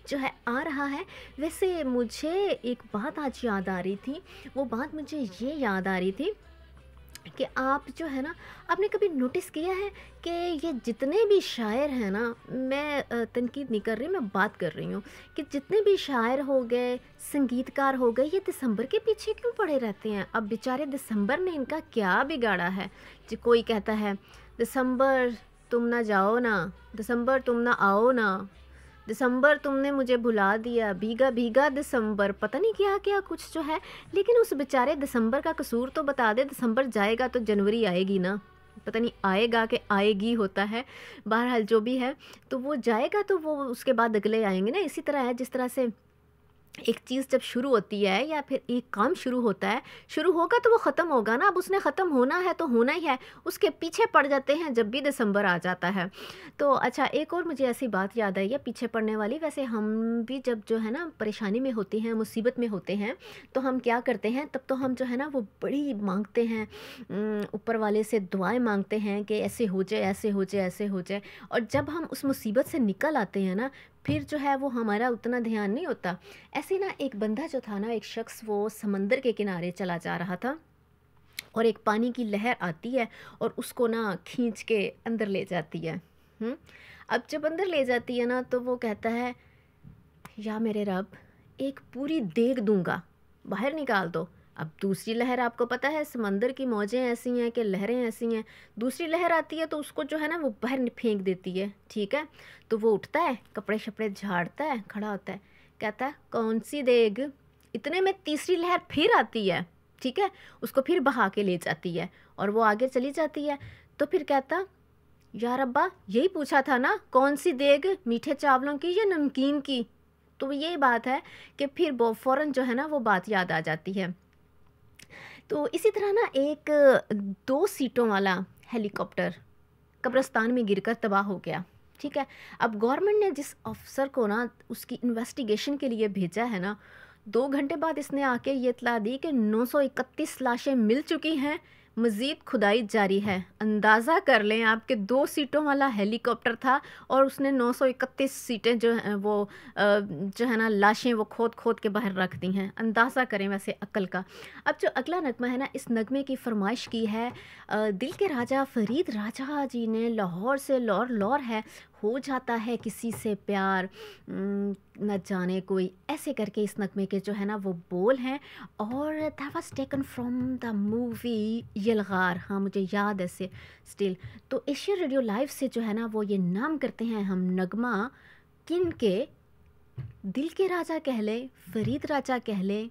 जो है आ रहा है। वैसे मुझे एक बात आज याद आ रही थी, वो बात मुझे ये याद आ रही थी कि आप जो है ना, आपने कभी नोटिस किया है कि ये जितने भी शायर हैं ना, मैं तनकीद नहीं कर रही, मैं बात कर रही हूँ कि जितने भी शायर हो गए, संगीतकार हो गए, ये दिसंबर के पीछे क्यों पड़े रहते हैं। अब बेचारे दिसंबर ने इनका क्या बिगाड़ा है। जो कोई कहता है दिसंबर तुम ना जाओ ना, दिसंबर तुम ना आओ ना, दिसंबर तुमने मुझे भुला दिया, भीगा भीगा दिसंबर, पता नहीं क्या क्या कुछ जो है। लेकिन उस बेचारे दिसंबर का कसूर तो बता दे। दिसंबर जाएगा तो जनवरी आएगी ना, पता नहीं आएगा कि आएगी होता है, बहरहाल जो भी है, तो वो जाएगा तो वो उसके बाद अगले आएंगे ना। इसी तरह है, जिस तरह से एक चीज़ जब शुरू होती है या फिर एक काम शुरू होता है, शुरू होगा तो वो ख़त्म होगा ना। अब उसने ख़त्म होना है तो होना ही है, उसके पीछे पड़ जाते हैं जब भी दिसंबर आ जाता है। तो अच्छा, एक और मुझे ऐसी बात याद आई है पीछे पड़ने वाली। वैसे हम भी जब जो है ना परेशानी में होते हैं, मुसीबत में होते हैं, तो हम क्या करते हैं, तब तो हम जो है ना वो बड़ी मांगते हैं, ऊपर वाले से दुआएं मांगते हैं कि ऐसे हो जाए, ऐसे हो जाए, ऐसे हो जाए। और जब हम उस मुसीबत से निकल आते हैं ना, फिर जो है वो हमारा उतना ध्यान नहीं होता। ऐसे ना एक बंदा जो था ना, एक शख्स, वो समंदर के किनारे चला जा रहा था और एक पानी की लहर आती है और उसको ना खींच के अंदर ले जाती है। अब जब अंदर ले जाती है ना, तो वो कहता है, या मेरे रब, एक पूरी देग दूंगा, बाहर निकाल दो। अब दूसरी लहर, आपको पता है समंदर की मौजें ऐसी हैं कि लहरें ऐसी हैं, दूसरी लहर आती है तो उसको जो है ना वो बाहर फेंक देती है। ठीक है, तो वो उठता है, कपड़े शपड़े झाड़ता है, खड़ा होता है, कहता है कौन सी देग। इतने में तीसरी लहर फिर आती है, ठीक है, उसको फिर बहा के ले जाती है और वो आगे चली जाती है। तो फिर कहता, यार अब्बा, यही पूछा था ना, कौन सी देग, मीठे चावलों की या नमकीन की। तो यही बात है कि फिर वो फ़ौरन जो है ना वो बात याद आ जाती है। तो इसी तरह ना एक 2 सीटों वाला हेलीकॉप्टर कब्रिस्तान में गिरकर तबाह हो गया। ठीक है, अब गवर्नमेंट ने जिस अफसर को ना उसकी इन्वेस्टिगेशन के लिए भेजा है ना, 2 घंटे बाद इसने आके ये इतला दी कि 931 लाशें मिल चुकी हैं, मज़ीद खुदाई जारी है। अंदाज़ा कर लें आप कि 2 सीटों वाला हेलीकॉप्टर था और उसने 931 सीटें जो हैं वो जो है ना लाशें वो खोद खोद के बाहर रख दी हैं। अंदाज़ा करें वैसे अक्ल का। अब जो अगला नगमा है ना, इस नगमे की फरमाइश की है दिल के राजा फरीद राजा जी ने। लाहौर से लौर लौर है, हो जाता है किसी से प्यार न जाने कोई, ऐसे करके इस नगमे के जो है ना वो बोल हैं। और that was taken from the movie Yalgaar. हाँ, मुझे याद है से स्टिल। तो एशिया रेडियो लाइव से जो है ना वो ये नाम करते हैं हम नगमा किन के, दिल के राजा कह लें, फरीद राजा कह लें,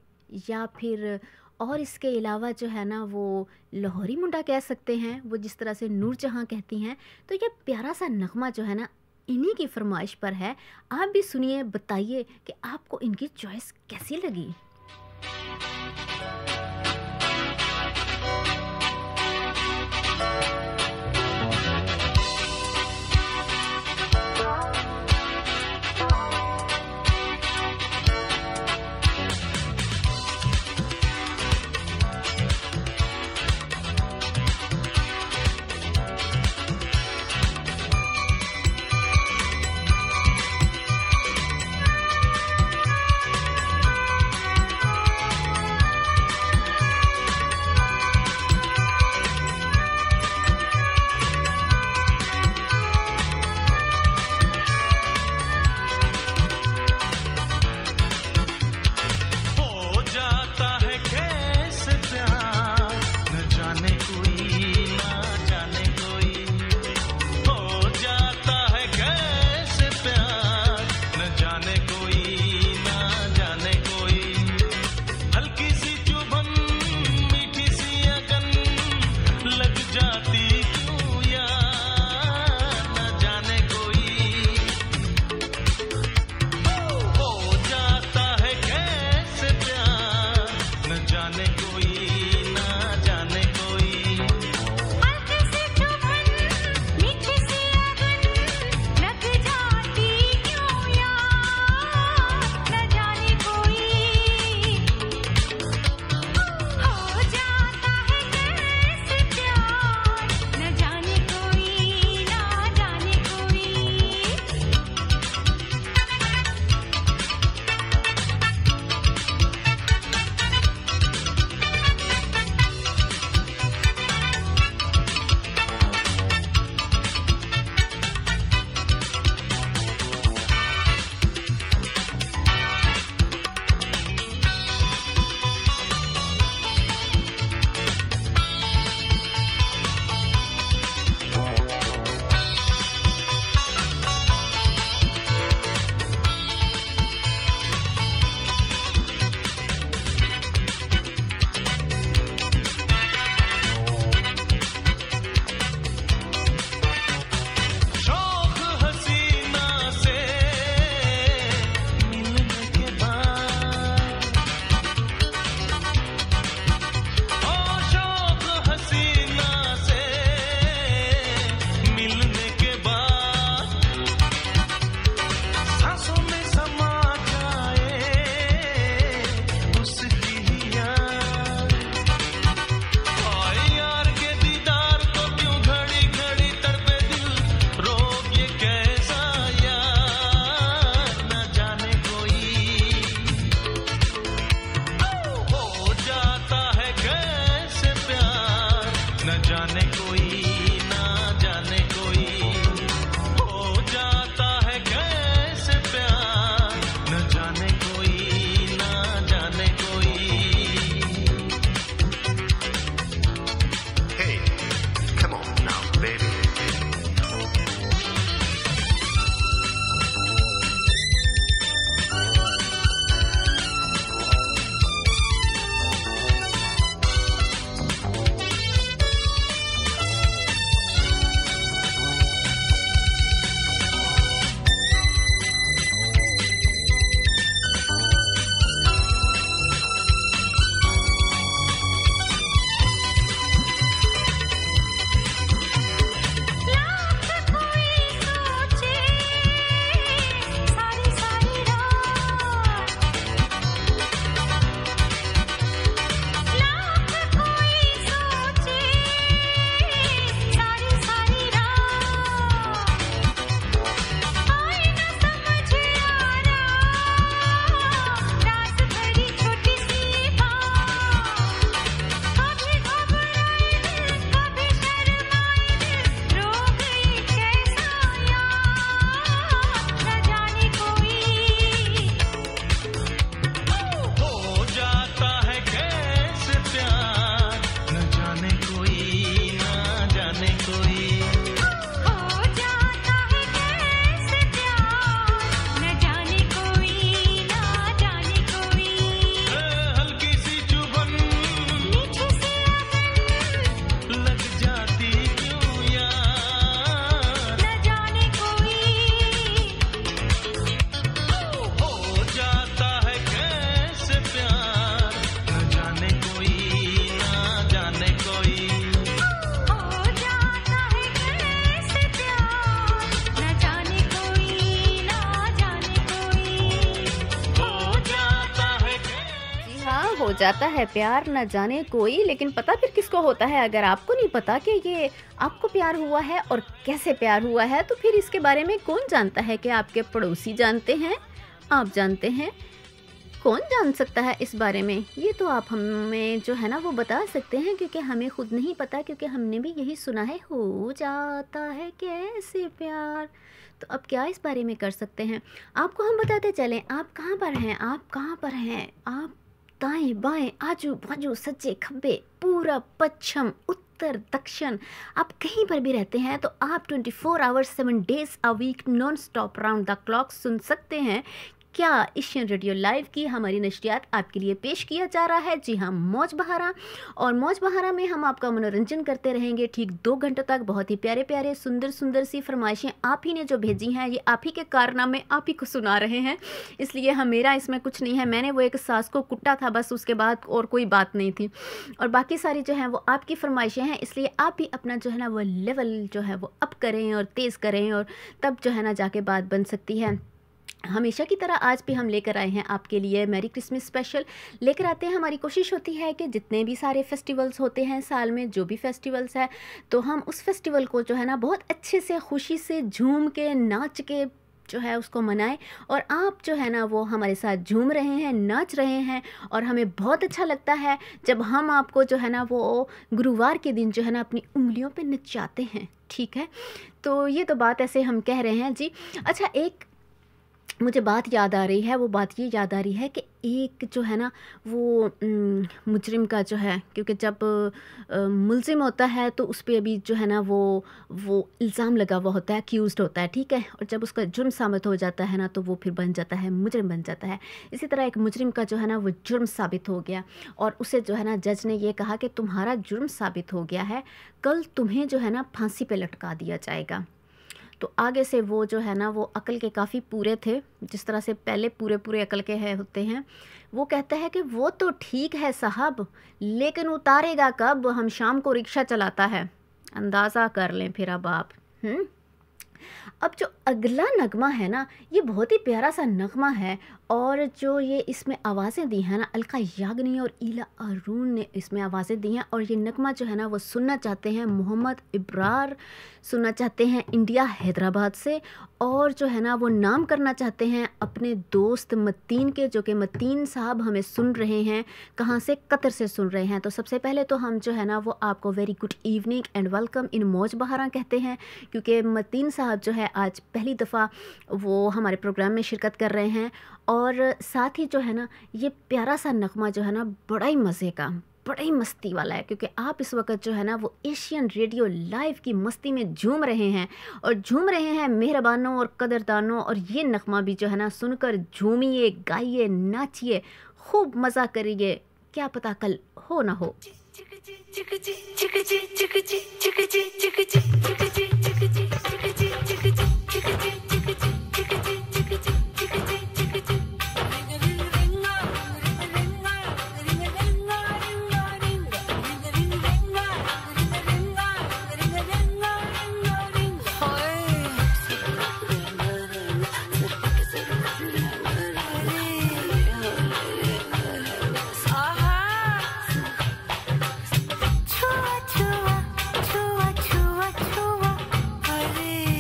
या फिर और इसके अलावा जो है ना वो लाहौरी मुंडा कह सकते हैं, वो जिस तरह से नूरजहां कहती हैं। तो ये प्यारा सा नगमा जो है ना इन्हीं की फरमाइश पर है। आप भी सुनिए, बताइए कि आपको इनकी चॉइस कैसी लगी। जाने कोई, ना जाने कोई, हो जाता है कैसे प्यार, न जाने कोई, ना जाने कोई. Hey, come on now, baby. Lakh कोई सोचे सारी सारी रात, लाख कोई सोचे सारी सारी रात, आए न समझ आना रात भरी छोटी सी बात, कभी घबराए दिल, कभी शर्माए दिल, रो गई कैसा यार, न जाने कोई. हो जाता है कैसे प्यार, न जाने कोई, ना जाने कोई. हो जाता है कैसे प्यार, न जाने कोई, ना जाने कोई. हल्की सी चुभन मीठी सी लगन, लग जाती क्यों यार, न जाने कोई. हो जाता है कैसे प्यार, न जाने कोई, ना जाने कोई. हो जाता है कैसे प्यार, न जाने कोई, ना जाने कोई. हो जाता है जी हाँ, हो जाता है प्यार न जाने कोई, लेकिन पता फिर किसको होता है? अगर आपको नहीं पता कि ये आपको प्यार हुआ है और कैसे प्यार हुआ है, तो फिर इसके बारे में कौन जानता है? कि आपके पड़ोसी जानते हैं, आप जानते हैं, कौन जान सकता है इस बारे में? ये तो आप हमें जो है ना वो बता सकते हैं, क्योंकि हमें खुद नहीं पता, क्योंकि हमने भी यही सुना है, हो जाता है कैसे प्यार. तो अब क्या इस बारे में कर सकते हैं? आपको हम बताते चलें, आप कहाँ पर हैं, आप कहाँ पर हैं, आप दाएं बाएं आजू बाजू सज्जे खब्बे पूरब पश्चिम उत्तर दक्षिण, आप कहीं पर भी रहते हैं तो आप 24 hours 7 days a week non stop round the clock सुन सकते हैं. क्या एशियन रेडियो लाइव की हमारी नशरियात आपके लिए पेश किया जा रहा है. जी हाँ, मौज बहारा. और मौज बहारा में हम आपका मनोरंजन करते रहेंगे ठीक 2 घंटों तक. बहुत ही प्यारे प्यारे सुंदर सुंदर सी फरमाइशें आप ही ने जो भेजी हैं, ये आप ही के कारनामे आप ही को सुना रहे हैं. इसलिए हम मेरा इसमें कुछ नहीं है. मैंने वो एक सास को कुटा था बस, उसके बाद और कोई बात नहीं थी. और बाकी सारी जो हैं वो आपकी फरमाइशें हैं. इसलिए आप भी अपना जो है ना वो लेवल जो है वो अप करें और तेज़ करें, और तब जो है ना जाके बात बन सकती है. हमेशा की तरह आज भी हम लेकर आए हैं आपके लिए मैरी क्रिसमस स्पेशल लेकर आते हैं. हमारी कोशिश होती है कि जितने भी सारे फेस्टिवल्स होते हैं साल में, जो भी फेस्टिवल्स है, तो हम उस फेस्टिवल को जो है ना बहुत अच्छे से खुशी से झूम के नाच के जो है उसको मनाएं. और आप जो है ना वो हमारे साथ झूम रहे हैं, नाच रहे हैं, और हमें बहुत अच्छा लगता है जब हम आपको जो है ना वो गुरुवार के दिन जो है ना अपनी उंगलियों पे नचाते हैं. ठीक है, तो ये तो बात ऐसे हम कह रहे हैं जी. अच्छा, एक मुझे बात याद आ रही है. वो बात ये याद आ रही है कि एक जो है ना वो मुजरिम का जो है, क्योंकि जब मुलजिम होता है तो उस पर अभी जो है ना वो इल्ज़ाम लगा हुआ होता है, अक्यूज़्ड होता है. ठीक है, और जब उसका जुर्म साबित हो जाता है ना तो वो फिर बन जाता है मुजरिम बन जाता है. इसी तरह एक मुजरिम का जो है ना वो जुर्म साबित हो गया, और उसे जो है ना जज ने ये कहा कि तुम्हारा जुर्म साबित हो गया है, कल तुम्हें जो है ना फांसी पे लटका दिया जाएगा. तो आगे से वो जो है ना वो अकल के काफ़ी पूरे थे, जिस तरह से पहले पूरे अकल के होते हैं. वो कहता है कि वो तो ठीक है साहब, लेकिन उतारेगा कब? हम शाम को रिक्शा चलाता है. अंदाज़ा कर लें फिर अब आप. अब जो अगला नगमा है ना, ये बहुत ही प्यारा सा नगमा है, और जो ये इसमें आवाज़ें दी हैं ना, अलका याग्निक और ईला अरुण ने इसमें आवाज़ें दी हैं। और ये नगमा जो है ना वो सुनना चाहते हैं मोहम्मद इब्रार, सुनना चाहते हैं इंडिया हैदराबाद से, और जो है ना वो नाम करना चाहते हैं अपने दोस्त मतीन के, जो कि मतीन साहब हमें सुन रहे हैं, कहाँ से, कतर से सुन रहे हैं। तो सबसे पहले तो हम जो है ना वो आपको very good evening and welcome in मौज बहारा कहते हैं, क्योंकि मतीन साहब जो है आज पहली दफ़ा वो हमारे प्रोग्राम में शिरकत कर रहे हैं। और साथ ही जो है ना ये प्यारा सा नगमा जो है ना बड़ा ही मज़े का, बड़ा ही मस्ती वाला है, क्योंकि आप इस वक्त जो है ना वो एशियन रेडियो लाइव की मस्ती में झूम रहे हैं, और झूम रहे हैं मेहरबानों और कदरदानों। और ये नगमा भी जो है ना सुनकर झूमिए, गाइए, नाचिए, खूब मज़ा करिए, क्या पता कल हो ना हो। छुआ छुआ छुआ छुआ छुआ, अरे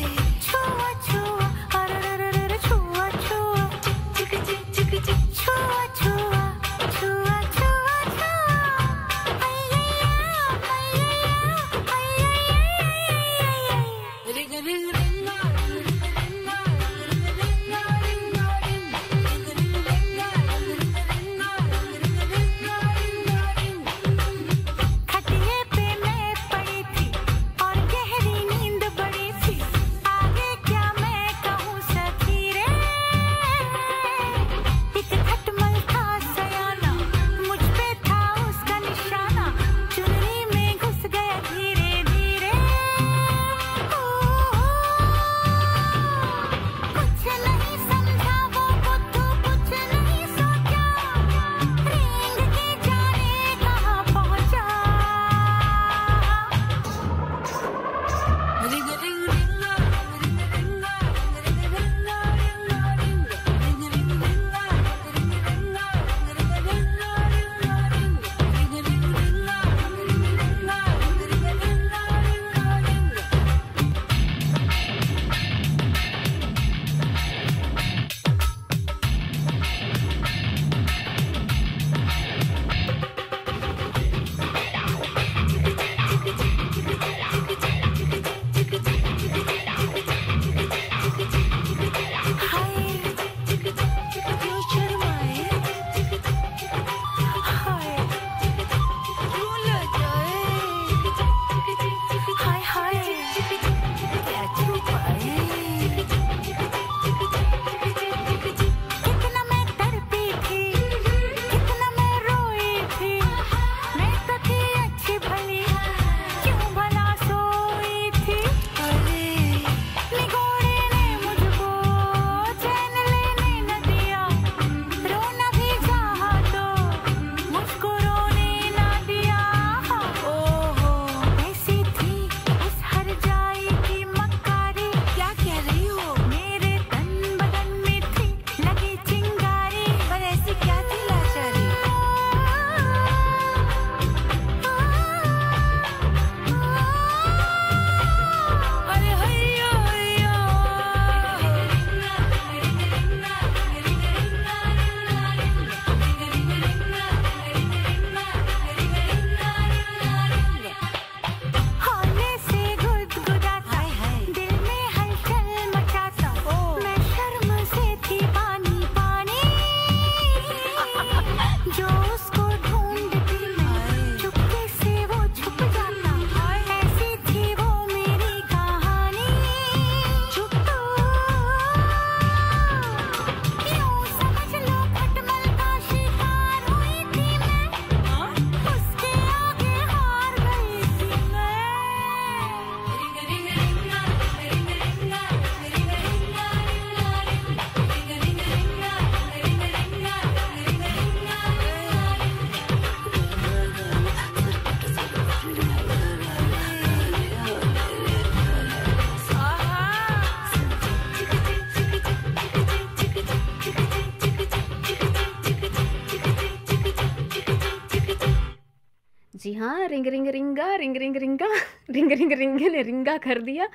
जी हाँ, रिंग रिंग रिंगा, रिंग रिंग रिंगा, रिंग रिंग रिंगे ने रिंगा कर दिया।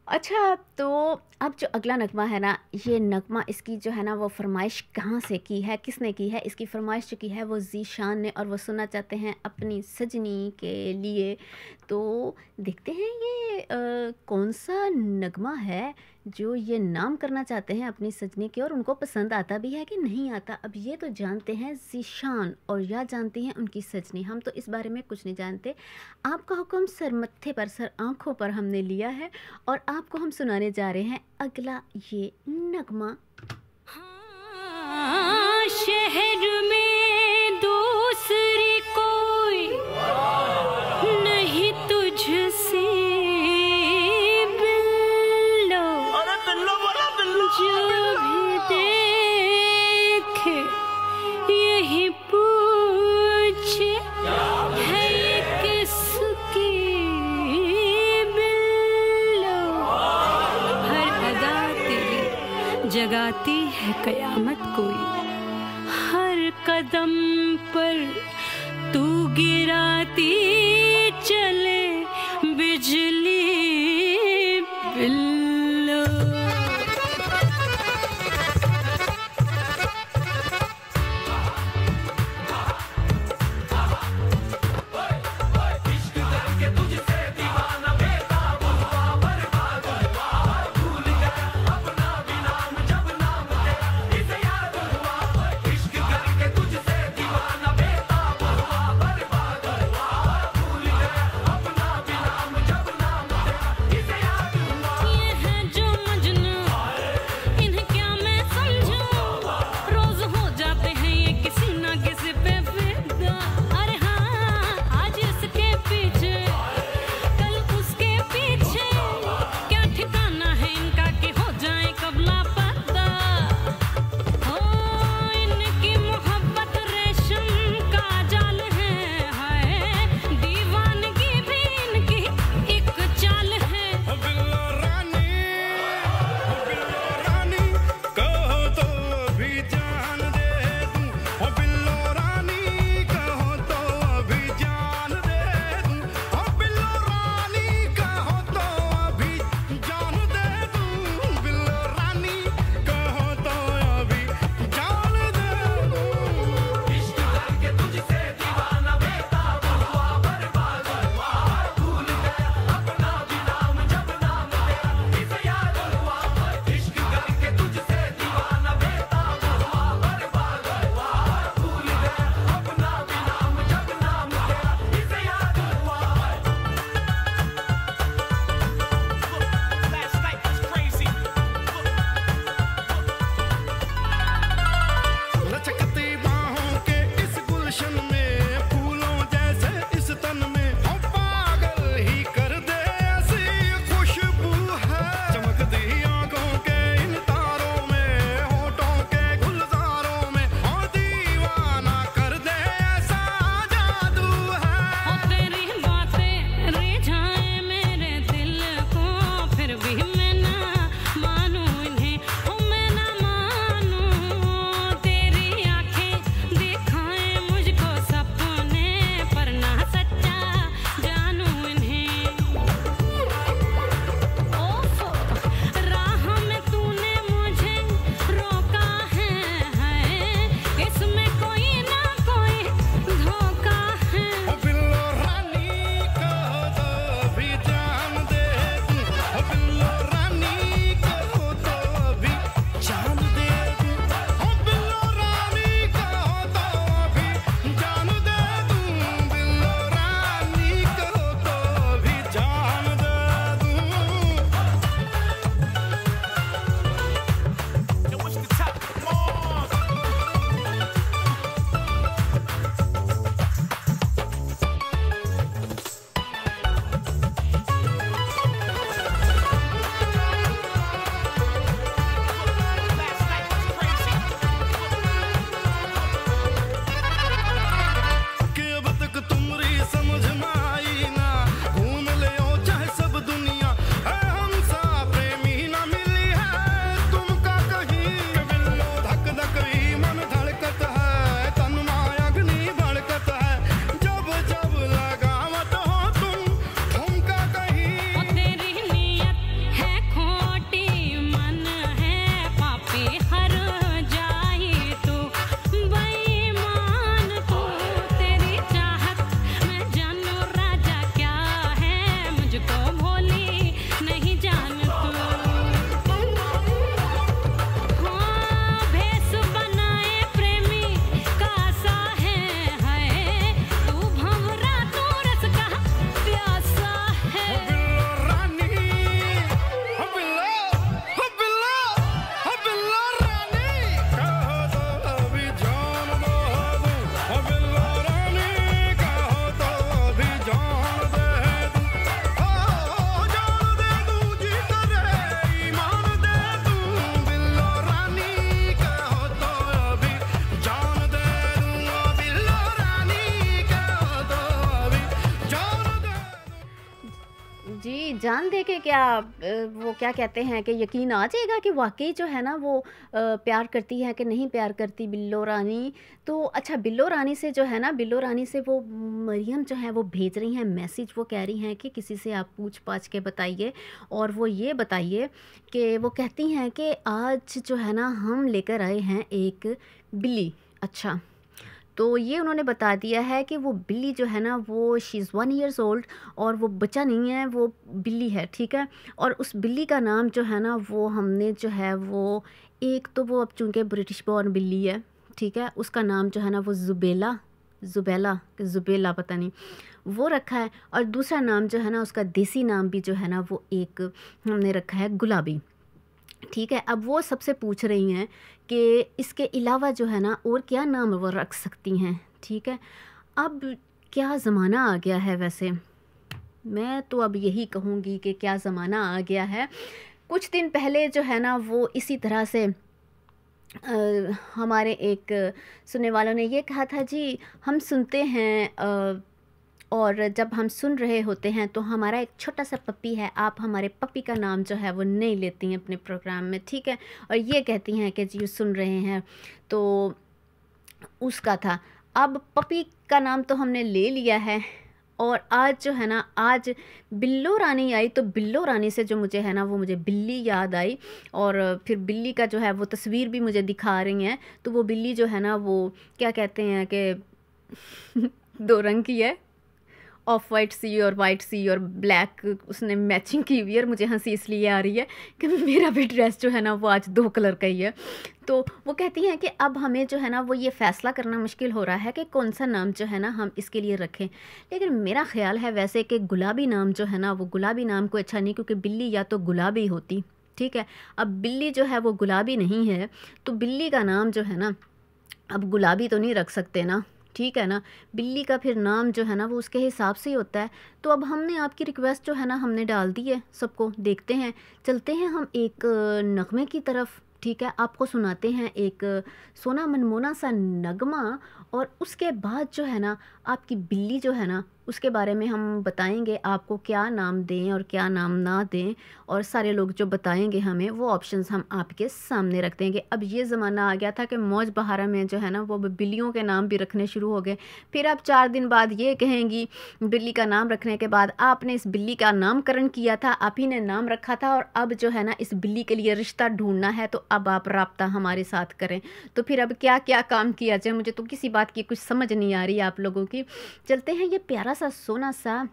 अच्छा, तो अब जो अगला नगमा है ना, ये नगमा इसकी जो है ना वो फरमाइश कहाँ से की है, किसने की है? इसकी फरमाइश जो की है वो ज़ीशान ने, और वो सुनना चाहते हैं अपनी सजनी के लिए। तो देखते हैं ये कौन सा नगमा है जो ये नाम करना चाहते हैं अपनी सजनी के, और उनको पसंद आता भी है कि नहीं आता। अब ये तो जानते हैं ज़ीशान और या जानती हैं उनकी सजनी, हम तो इस बारे में कुछ नहीं जानते। आपका हुक्म सर मत्थे पर सर आँखों पर हमने लिया है, और आपको हम सुनाने जा रहे हैं अगला ये नगमा। हाँ, शहर में दूसरी कोई नहीं तुझसे बिल्लो, जो भी देखे यही पूछे है ये किसकी बिल्लो। हर अदा तेरी जगाती है कयामत कोई, हर कदम पर तू गिराती चले बिजली बिल्लो। जी, जान दे के क्या वो क्या कहते हैं कि यकीन आ जाएगा कि वाक़ई जो है ना वो प्यार करती है कि नहीं प्यार करती बिल्लो रानी। तो अच्छा बिल्लो रानी से जो है ना बिल्लो रानी से वो मरियम जो है वो भेज रही हैं मैसेज, वो कह रही हैं कि किसी से आप पूछ-पाछ के बताइए और वो ये बताइए कि वो कहती हैं कि आज जो है ना हम लेकर आए हैं एक बिल्ली। अच्छा, तो ये उन्होंने बता दिया है कि वो बिल्ली जो है ना वो शी इज़ 1 ईयर्स ओल्ड और वो बच्चा नहीं है, वो बिल्ली है, ठीक है। और उस बिल्ली का नाम जो है ना वो हमने जो है वो एक तो वो अब चूँकि ब्रिटिश बॉर्न बिल्ली है, ठीक है, उसका नाम जो है ना वो ज़ुबेला पता नहीं वो रखा है। और दूसरा नाम जो है ना उसका देसी नाम भी जो है ना वो एक हमने रखा है गुलाबी, ठीक है। अब वो सबसे पूछ रही हैं कि इसके अलावा जो है ना और क्या नाम वो रख सकती हैं, ठीक है। अब क्या ज़माना आ गया है, वैसे मैं तो अब यही कहूँगी कि क्या ज़माना आ गया है। कुछ दिन पहले जो है ना वो इसी तरह से हमारे एक सुनने वालों ने ये कहा था, जी हम सुनते हैं और जब हम सुन रहे होते हैं तो हमारा एक छोटा सा पप्पी है, आप हमारे पप्पी का नाम जो है वो नहीं लेती हैं अपने प्रोग्राम में, ठीक है। और ये कहती हैं कि जी सुन रहे हैं, तो उसका था। अब पप्पी का नाम तो हमने ले लिया है और आज जो है ना आज बिल्लो रानी आई, तो बिल्लो रानी से जो मुझे है ना वो मुझे बिल्ली याद आई और फिर बिल्ली का जो है वो तस्वीर भी मुझे दिखा रही हैं। तो वो बिल्ली जो है ना वो क्या कहते हैं कि 2 रंग की है, ऑफ वाइट सी और वाइट सी और ब्लैक उसने मैचिंग की हुई है। और मुझे हंसी इसलिए आ रही है कि मेरा भी ड्रेस जो है ना वो आज 2 कलर का ही है। तो वो कहती हैं कि अब हमें जो है ना वो ये फ़ैसला करना मुश्किल हो रहा है कि कौन सा नाम जो है ना हम इसके लिए रखें। लेकिन मेरा ख़्याल है वैसे कि गुलाबी नाम जो है ना वो गुलाबी नाम को अच्छा नहीं, क्योंकि बिल्ली या तो गुलाबी होती, ठीक है। अब बिल्ली जो है वो गुलाबी नहीं है, तो बिल्ली का नाम जो है ना अब गुलाबी तो नहीं रख सकते ना, ठीक है ना। बिल्ली का फिर नाम जो है ना वो उसके हिसाब से ही होता है। तो अब हमने आपकी रिक्वेस्ट जो है ना हमने डाल दी है सबको। देखते हैं, चलते हैं हम एक नगमे की तरफ, ठीक है। आपको सुनाते हैं एक सोना मनमोना सा नगमा और उसके बाद जो है ना आपकी बिल्ली जो है ना उसके बारे में हम बताएंगे आपको क्या नाम दें और क्या नाम ना दें। और सारे लोग जो बताएंगे हमें वो ऑप्शंस हम आपके सामने रख देंगे। अब ये ज़माना आ गया था कि मौज बहारा में जो है ना वो बिल्लियों के नाम भी रखने शुरू हो गए। फिर अब 4 दिन बाद ये कहेंगी बिल्ली का नाम रखने के बाद आपने इस बिल्ली का नामकरण किया था, आप ही ने नाम रखा था और अब जो है ना इस बिल्ली के लिए रिश्ता ढूंढना है, तो अब आप राब्ता हमारे साथ करें। तो फिर अब क्या क्या काम किया जाए, मुझे तो किसी बात की कुछ समझ नहीं आ रही आप लोगों की। चलते हैं, ये प्यारा सा सोना सा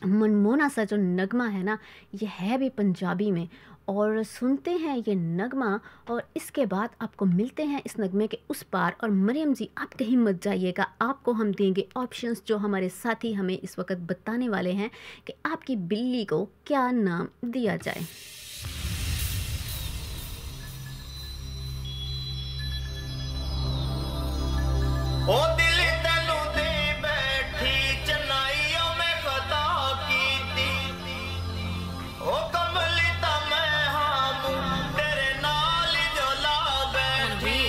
मनमोना सा जो नगमा है ना ये है भी पंजाबी में, और सुनते हैं ये नगमा और इसके बाद आपको मिलते हैं इस नगमे के उस पार। और मरियम जी आप कहीं मत जाइएगा, आपको हम देंगे ऑप्शंस जो हमारे साथी हमें इस वक्त बताने वाले हैं कि आपकी बिल्ली को क्या नाम दिया जाए। ओ दिल तैनू दे बैठी चनाइयों में खता कीती, ओ कमली ता मैं हामू तेरे नाल जो ला बैठी।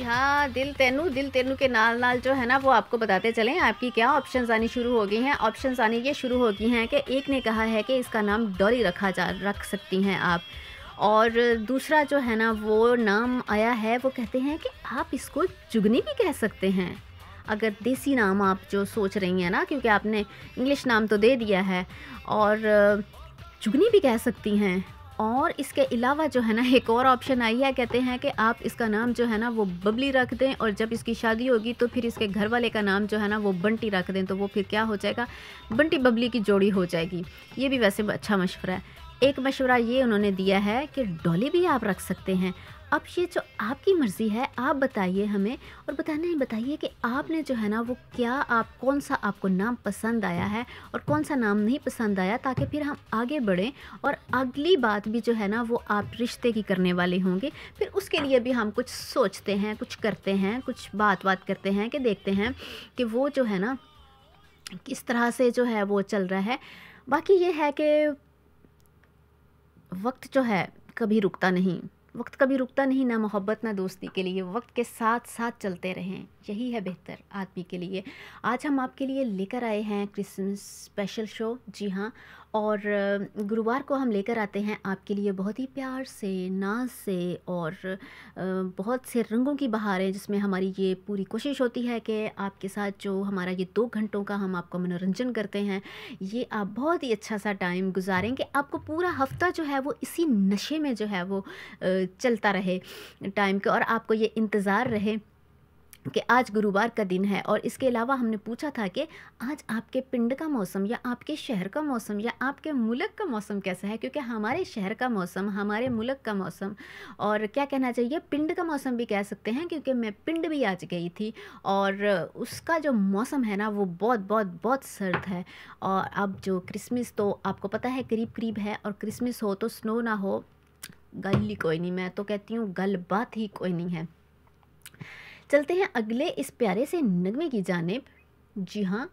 हाँ, दिल तेनू के नाल नाल जो है ना वो आपको बताते चलें आपकी क्या ऑप्शंस आनी शुरू हो गई हैं। ऑप्शंस आनी ये शुरू हो गई हैं कि एक ने कहा है कि इसका नाम डॉली रख सकती हैं आप, और दूसरा जो है ना वो नाम आया है, वो कहते हैं कि आप इसको जुगनी भी कह सकते हैं। अगर देसी नाम आप जो सोच रही हैं ना, क्योंकि आपने इंग्लिश नाम तो दे दिया है, और जुगनी भी कह सकती हैं। और इसके अलावा जो है ना एक और ऑप्शन आई है, कहते हैं कि आप इसका नाम जो है ना वो बबली रख दें, और जब इसकी शादी होगी तो फिर इसके घर वाले का नाम जो है ना वो बंटी रख दें, तो वो फिर क्या हो जाएगा, बंटी बबली की जोड़ी हो जाएगी। ये भी वैसे अच्छा मशवरा है। एक मशवरा ये उन्होंने दिया है कि डॉली भी आप रख सकते हैं। अब ये जो आपकी मर्ज़ी है, आप बताइए हमें, और बताइए कि आपने जो है ना वो कौन सा आपको नाम पसंद आया है और कौन सा नाम नहीं पसंद आया, ताकि फिर हम आगे बढ़ें और अगली बात भी जो है ना वो आप रिश्ते की करने वाले होंगे। फिर उसके लिए भी हम कुछ सोचते हैं, कुछ करते हैं, कुछ बात करते हैं कि देखते हैं कि वो जो है ना किस तरह से जो है वो चल रहा है। बाकी ये है कि वक्त जो है कभी रुकता नहीं, ना मोहब्बत ना दोस्ती के लिए। वक्त के साथ साथ चलते रहें, यही है बेहतर आदमी के लिए। आज हम आपके लिए लेकर आए हैं क्रिसमस स्पेशल शो, जी हाँ, और गुरुवार को हम लेकर आते हैं आपके लिए बहुत ही प्यार से, नाज से, और बहुत से रंगों की बहारें, जिसमें हमारी ये पूरी कोशिश होती है कि आपके साथ जो हमारा ये 2 घंटों का हम आपका मनोरंजन करते हैं, ये आप बहुत ही अच्छा सा टाइम गुजारेंगे। आपको पूरा हफ्ता जो है वो इसी नशे में जो है वो चलता रहे टाइम के, और आपको ये इंतज़ार रहे कि आज गुरुवार का दिन है। और इसके अलावा हमने पूछा था कि आज आपके पिंड का मौसम, या आपके शहर का मौसम, या आपके मुल्क का मौसम कैसा है, क्योंकि हमारे शहर का मौसम, हमारे मुल्क का मौसम, और क्या कहना चाहिए, पिंड का मौसम भी कह सकते हैं, क्योंकि मैं पिंड भी आज गई थी और उसका जो मौसम है ना वो बहुत सर्द है। और अब जो क्रिसमस तो आपको पता है करीब है, और क्रिसमस हो तो स्नो ना हो, गल ही कोई नहीं, मैं तो कहती हूँ गल बात ही कोई नहीं है। चलते हैं अगले इस प्यारे से नगमे की जानिब। जी हाँ,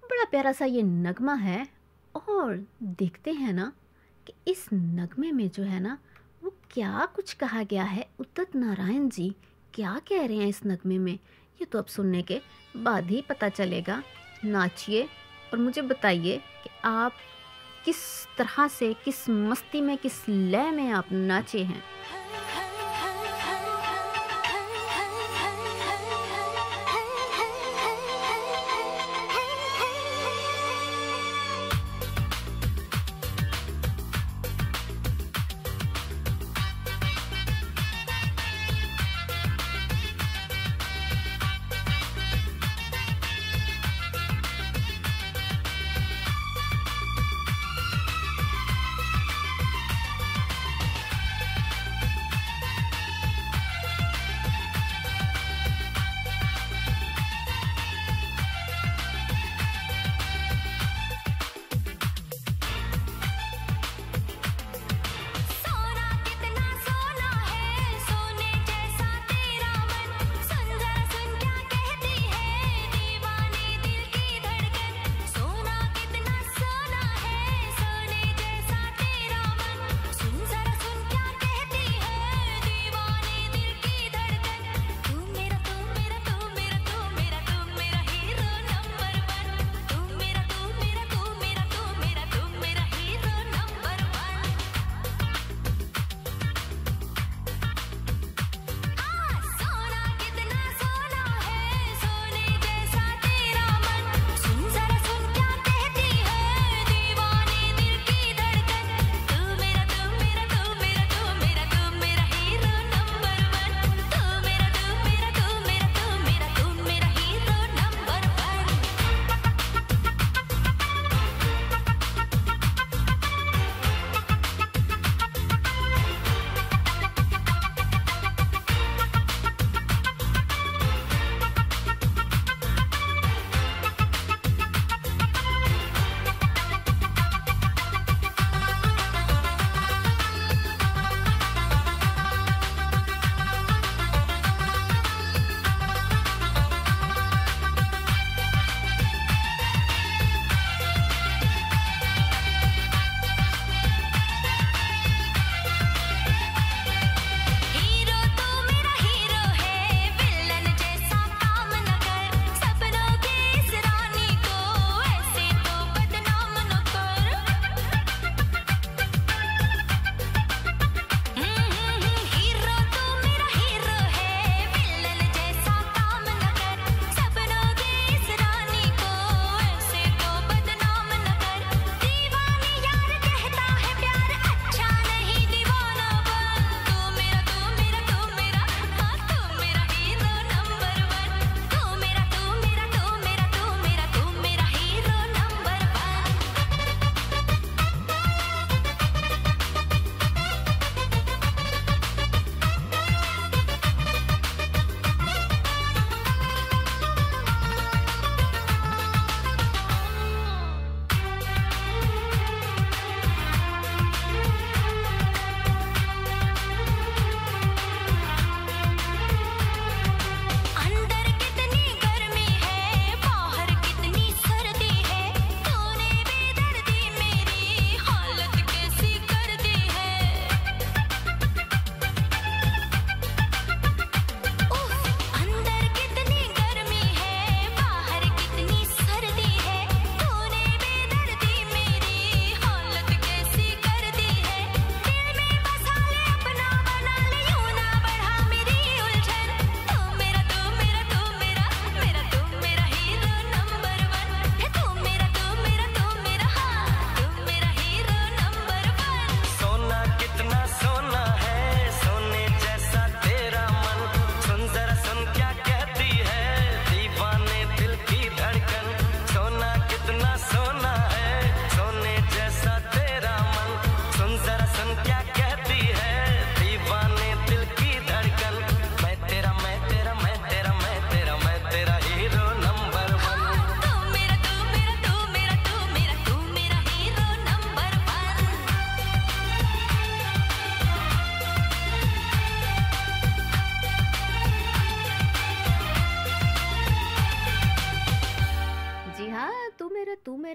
बड़ा प्यारा सा ये नगमा है, और देखते हैं ना कि इस नगमे में जो है ना वो क्या कुछ कहा गया है। उदित नारायण जी क्या कह रहे हैं इस नगमे में, ये तो अब सुनने के बाद ही पता चलेगा। नाचिए और मुझे बताइए कि आप किस तरह से, किस मस्ती में, किस लय में आप नाचे हैं।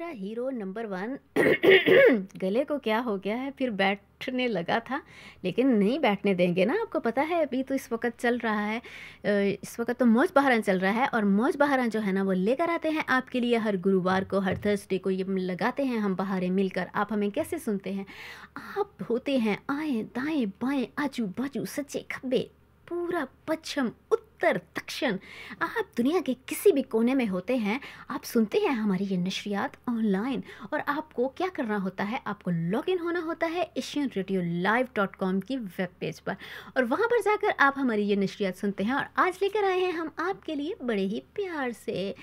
मेरा हीरो नंबर 1 गले को क्या हो गया है, फिर बैठने लगा था लेकिन नहीं बैठने देंगे ना। आपको पता है अभी तो इस वक्त चल रहा है, इस वक्त तो मौज बहारान चल रहा है, और मौज बहारान जो है ना वो लेकर आते हैं आपके लिए हर गुरुवार को, हर थर्सडे को ये लगाते हैं हम बहारें मिलकर। आप हमें कैसे सुनते हैं? आप होते हैं आए दाएं बाएं आजू बाजू सच्चे खब्बे, पूरा पश्चिम उत्तर दक्षिण, आप दुनिया के किसी भी कोने में होते हैं, आप सुनते हैं हमारी ये नशरियात ऑनलाइन। और आपको क्या करना होता है, आपको लॉगिन होना होता है asianradiolive.com की वेब पेज पर, और वहाँ पर जाकर आप हमारी ये नशरियात सुनते हैं। और आज लेकर आए हैं हम आपके लिए बड़े ही प्यार से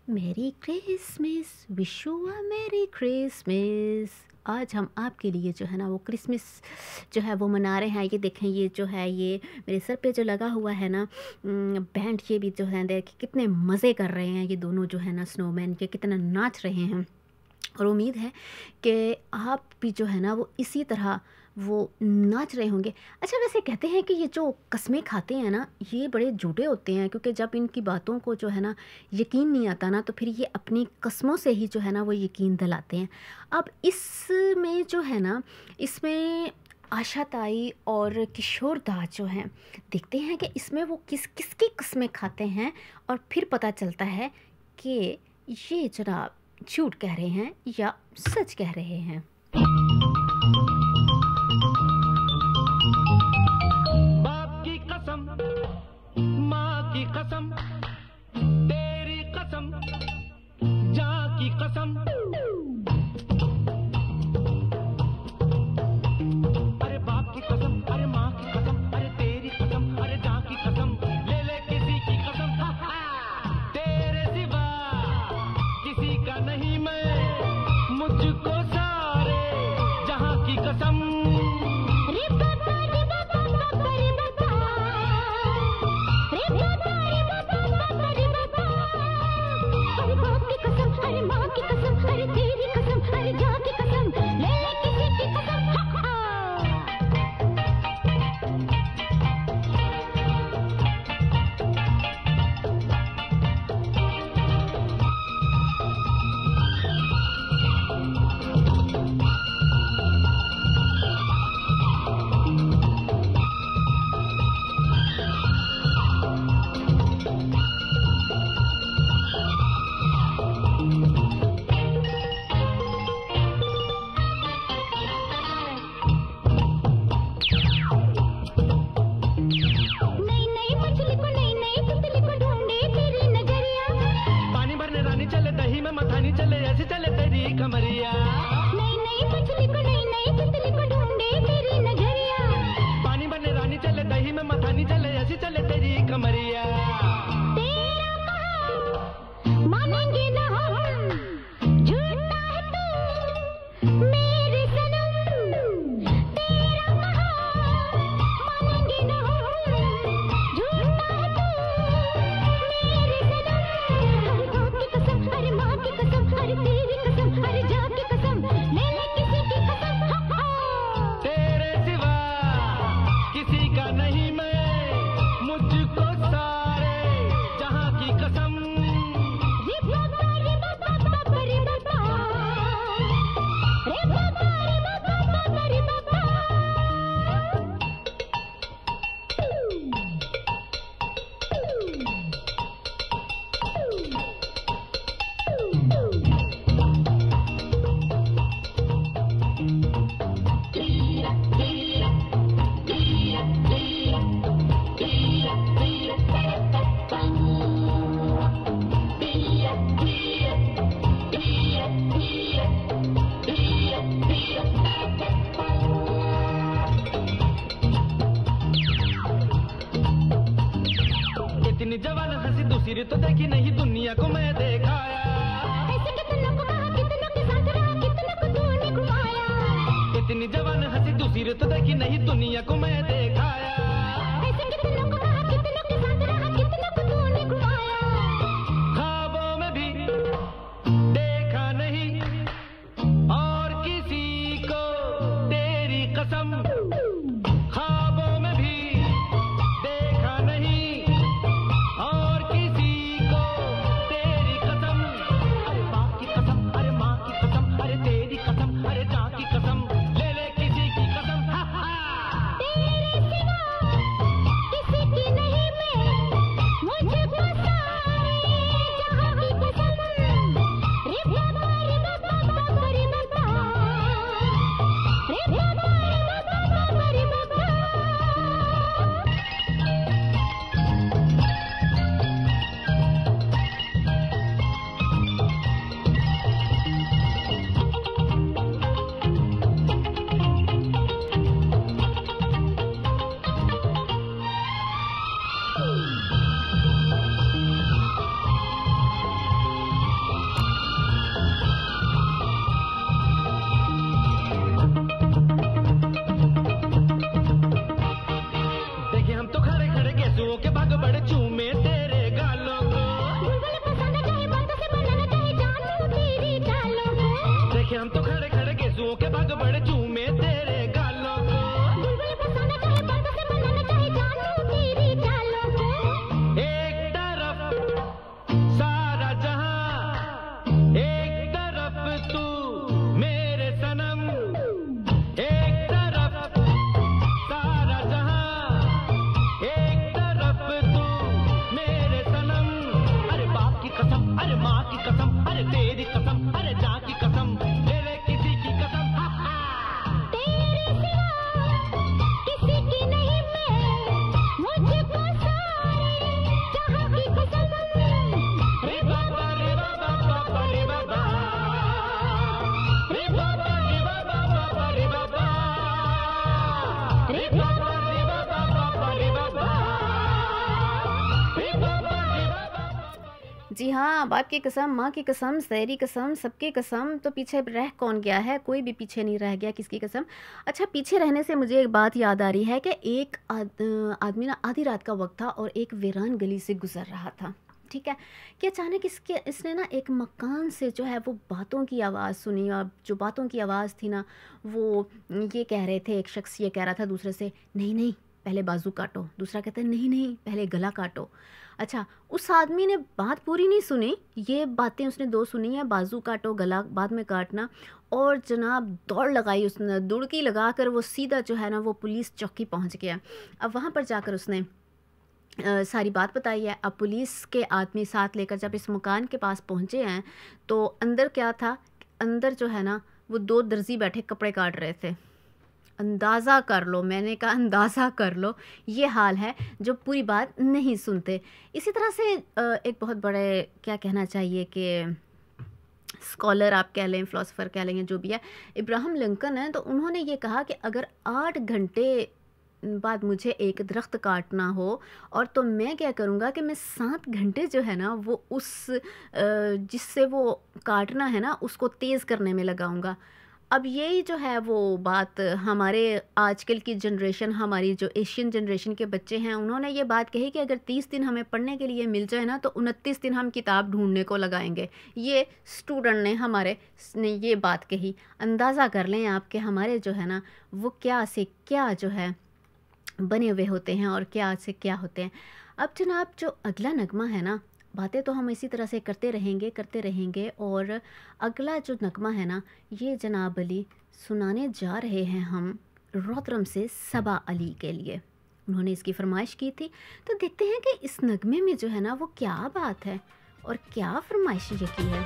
मेरी क्रिसमस, विश यू अ मेरी क्रिसमस। आज हम आपके लिए जो है ना वो क्रिसमस जो है वो मना रहे हैं। ये देखें, ये जो है ये मेरे सर पे जो लगा हुआ है ना बैंड, ये भी जो है देखिए कितने मज़े कर रहे हैं ये दोनों जो है ना स्नोमैन के, कितना नाच रहे हैं। और उम्मीद है कि आप भी जो है ना वो इसी तरह वो नाच रहे होंगे। अच्छा, वैसे कहते हैं कि ये जो कस्में खाते हैं ना ये बड़े झूठे होते हैं, क्योंकि जब इनकी बातों को जो है ना यकीन नहीं आता ना तो फिर ये अपनी कस्मों से ही जो है ना वो यकीन दिलाते हैं। अब इसमें जो है ना, इसमें आशा ताई और किशोर दा जो हैं, देखते हैं कि इसमें वो किसकी कस्में खाते हैं, और फिर पता चलता है कि ये जनाब झूठ कह रहे हैं या सच कह रहे हैं। बाप की कसम, माँ की कसम, तेरी कसम, जाँ की कसम, अरे बाप की कसम, अरे माँ की कसम, अरे तेरी कसम, अरे जाँ की कसम, ले ले किसी की कसम, तेरे सिवा किसी का नहीं मैं, मुझको सारे जहाँ की कसम। इतनी जवान हंसी दूसरी तो देखी नहीं दुनिया को मैं देखाया, इतनी जवान हंसी दूसरी तो देखी नहीं दुनिया को मैं देखाया, ख्वाबों में भी देखा नहीं और किसी को तेरी कसम, ख्वाबों में भी देखा नहीं और किसी को तेरी कसम, अरे बाप की कसम, अरे माँ की गेसुओं के भाग बड़े चूमे तेरे गालों को बुलबुल पसंद चाहे बातों से बनाना चाहे जानू तेरी चालों को देखे हम तो खड़े खड़े गेसुओं के भाग बड़े चूमे तेरे गालों को बुलबुल पसंद चाहे बातों से बनाना चाहे जानू तेरी चालों को एक तरफ सारा जहां एक तरफ तू मेरे सनम एक तरफ सारा जहां एक तरफ तू मेरे सनम अरे बाप की कसम अरे माँ की कसम अरे तेरी कसम अरे जान की कसम ले ले किसी की कसम हा, हा। तेरे सिवा किसी की नहीं मैं मुझको सारे जहां की कसम रे बाबा रे बाबा बाबा रे बाबा रे बाबा रे बाबा बाबा रे बाबा रे बाबा रे बाबा बाबा रे बाबा रे बाबा रे बाबा। जी हाँ, बाप की कसम, माँ की कसम, तेरी कसम, सबकी कसम। तो पीछे रह कौन गया है? कोई भी पीछे नहीं रह गया, किसकी कसम। अच्छा, पीछे रहने से मुझे एक बात याद आ रही है कि एक आदमी ना आधी रात का वक्त था और एक वीरान गली से गुजर रहा था, ठीक है, कि अचानक इसने ना एक मकान से जो है वो बातों की आवाज़ सुनी। और जो बातों की आवाज़ थी ना, वो ये कह रहे थे, एक शख्स ये कह रहा था दूसरे से, नहीं नहीं पहले बाजू काटो। दूसरा कहता है नहीं नहीं पहले गला काटो। अच्छा, उस आदमी ने बात पूरी नहीं सुनी, ये बातें उसने दो सुनी है, बाजू काटो गला बाद में काटना, और जनाब दौड़ लगाई उसने, दुड़की लगाकर वो सीधा जो है ना वो पुलिस चौकी पहुंच गया। अब वहाँ पर जाकर उसने सारी बात बताई है। अब पुलिस के आदमी साथ लेकर जब इस मकान के पास पहुँचे हैं तो अंदर क्या था, अंदर जो है ना वो दो दर्जी बैठे कपड़े काट रहे थे। अंदाज़ा कर लो, मैंने कहा अंदाज़ा कर लो, ये हाल है जो पूरी बात नहीं सुनते। इसी तरह से एक बहुत बड़े क्या कहना चाहिए कि स्कॉलर आप कह लें, फ़िलासफ़र कह लेंगे, जो भी है, इब्राहिम लिंकन है, तो उन्होंने ये कहा कि अगर 8 घंटे बाद मुझे एक दरख्त काटना हो और तो मैं क्या करूँगा कि मैं 7 घंटे जो है ना वो उस जिससे वो काटना है ना उसको तेज़ करने में लगाऊंगा। अब यही जो है वो बात हमारे आजकल की जनरेशन, हमारी जो एशियन जनरेशन के बच्चे हैं, उन्होंने ये बात कही कि अगर 30 दिन हमें पढ़ने के लिए मिल जाए ना तो 29 दिन हम किताब ढूंढने को लगाएंगे। ये स्टूडेंट ने हमारे ने ये बात कही। अंदाज़ा कर लें आप कि हमारे जो है ना वो क्या से क्या जो है बने हुए होते हैं और क्या से क्या होते हैं। अब जनाब जो अगला नगमा है ना, बातें तो हम इसी तरह से करते रहेंगे और अगला जो नगमा है ना ये जनाब अली सुनाने जा रहे हैं हम रोतरम से सबा अली के लिए। उन्होंने इसकी फरमाइश की थी, तो देखते हैं कि इस नगमे में जो है ना वो क्या बात है और क्या फरमाइश ये की है।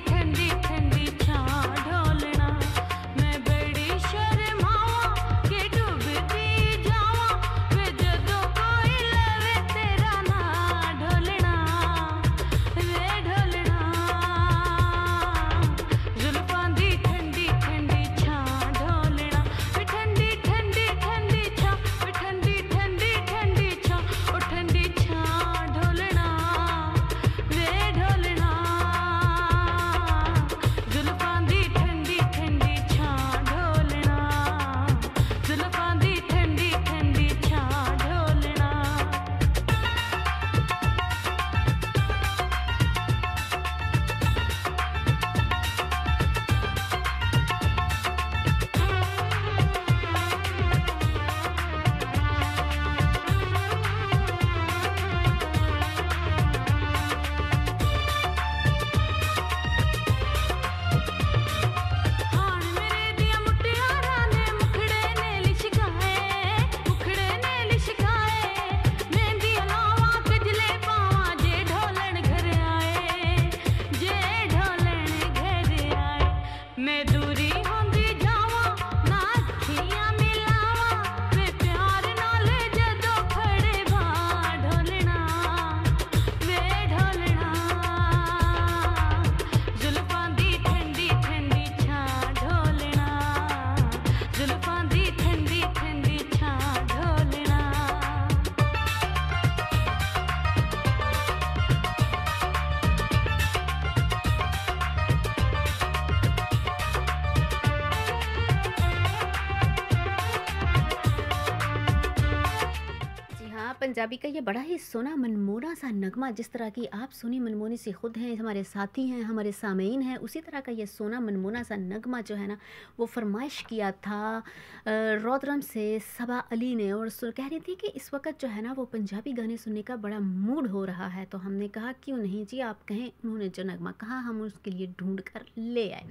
ठंडी ठंडी छां ढोलना, मैं बड़ी शर्मावा पंजाबी का ये बड़ा ही सोना मनमोना सा नगमा, जिस तरह की आप सुनी मनमोनी से ख़ुद हैं, हमारे साथी हैं, हमारे सामीन हैं, उसी तरह का ये सोना मनमोना सा नगमा जो है ना वो फरमाइश किया था रौद्रम से सबा अली ने, और कह रही थी कि इस वक्त जो है ना वो पंजाबी गाने सुनने का बड़ा मूड हो रहा है। तो हमने कहा क्यों नहीं जी, आप कहें, उन्होंने जो नगमा कहा हम उसके लिए ढूंढ कर ले आए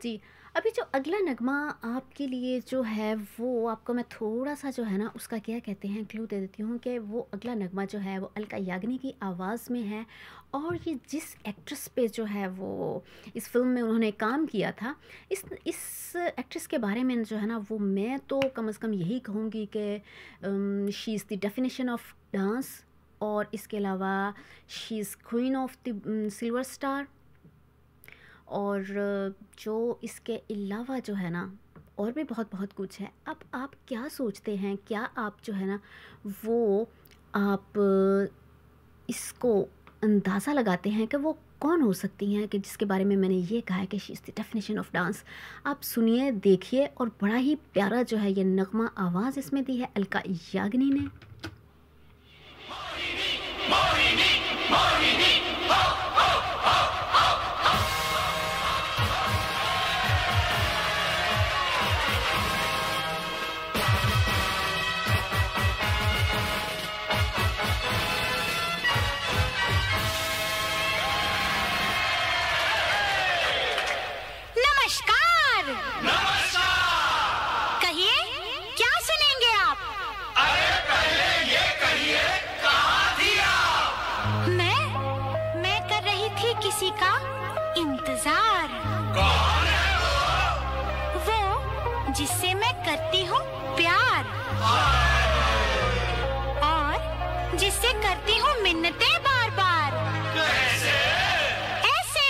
जी। अभी जो अगला नगमा आपके लिए जो है वो आपको मैं थोड़ा सा जो है ना उसका क्या कहते हैं क्लू दे देती हूँ कि वो अगला नगमा जो है वो अलका याग्निक की आवाज़ में है, और ये जिस एक्ट्रेस पे जो है वो इस फिल्म में उन्होंने काम किया था, इस एक्ट्रेस के बारे में जो है ना वो मैं तो कम से कम यही कहूँगी कि she is the definition of dance, और इसके अलावा she is queen of the silver star. और जो इसके अलावा जो है ना और भी बहुत बहुत कुछ है। अब आप क्या सोचते हैं, क्या आप जो है ना वो आप इसको अंदाज़ा लगाते हैं कि वो कौन हो सकती हैं कि जिसके बारे में मैंने ये कहा है कि she is the definition of dance. आप सुनिए, देखिए, और बड़ा ही प्यारा जो है ये नगमा आवाज़ इसमें दी है अलका याग्निक ने। किसी का इंतजार। कौन है वो जिससे मैं करती हूँ प्यार, और जिससे करती हूँ मिन्नतें बार बार। कैसे? ऐसे।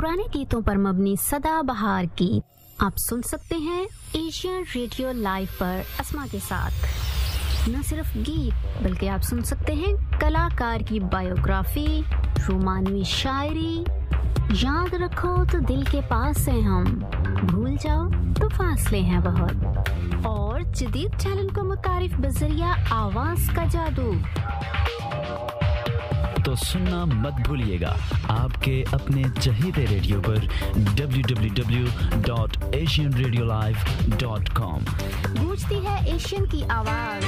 पुराने गीतों पर मबनी सदाबहार गीत आप सुन सकते हैं एशियन रेडियो लाइव पर अस्मा के साथ। न सिर्फ गीत बल्कि आप सुन सकते हैं कलाकार की बायोग्राफी, रोमानवी शायरी। याद रखो तो दिल के पास हैं हम, भूल जाओ तो फासले हैं बहुत। और जदीद टैलेंट को मुतारिफ बजरिया आवाज का जादू। तो सुनना मत भूलिएगा आपके अपने चहीते रेडियो पर www.asianradiolive.com। गूंजती है एशियन की आवाज।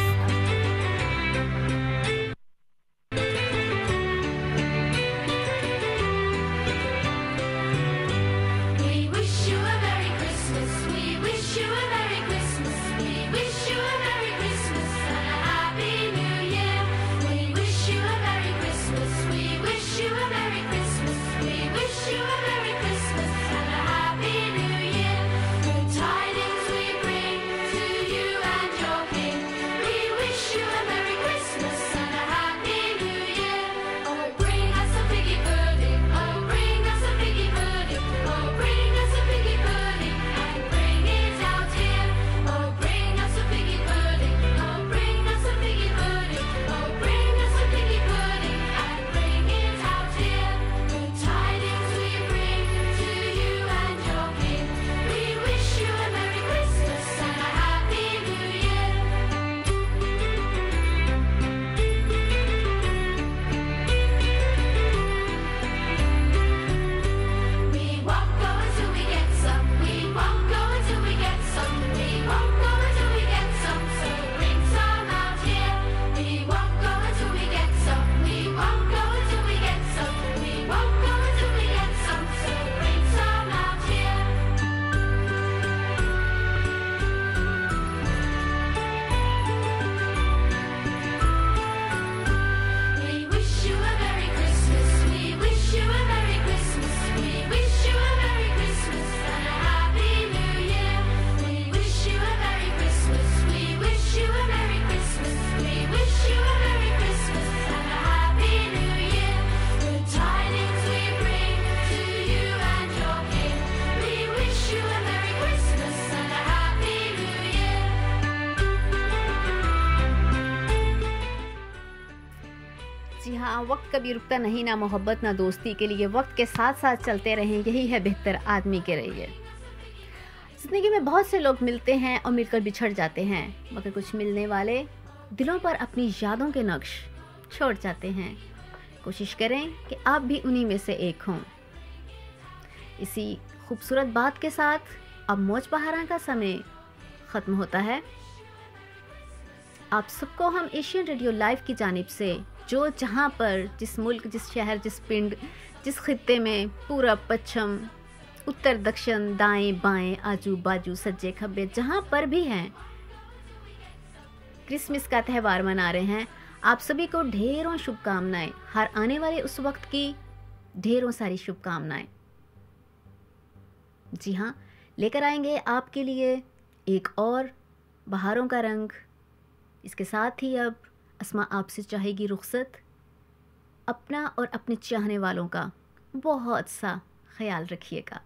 वक्त कभी रुकता नहीं, ना मोहब्बत ना दोस्ती के लिए वक्त के साथ साथ चलते रहें, यही है बेहतर आदमी के रहिए। जिंदगी में बहुत से लोग मिलते हैं और मिलकर बिछड़ जाते हैं, मगर कुछ मिलने वाले दिलों पर अपनी यादों के नक्श छोड़ जाते हैं। कोशिश करें कि आप भी उन्हीं में से एक हों। इसी खूबसूरत बात के साथ अब मौज बहारा का समय ख़त्म होता है। आप सबको हम एशियन रेडियो लाइव की जानिब से जो जहाँ पर, जिस मुल्क, जिस शहर, जिस पिंड, जिस खित्ते में, पूरब पश्चिम, उत्तर दक्षिण, दाएं बाएं, आजू बाजू, सज्जे खब्बे, जहाँ पर भी हैं, क्रिसमस का त्यौहार मना रहे हैं, आप सभी को ढेरों शुभकामनाएं। हर आने वाले उस वक्त की ढेरों सारी शुभकामनाएं। जी हाँ, लेकर आएंगे आपके लिए एक और बहारों का रंग। इसके साथ ही अब अस्मा आपसे चाहेगी रुखसत। अपना और अपने चाहने वालों का बहुत सा ख्याल रखिएगा।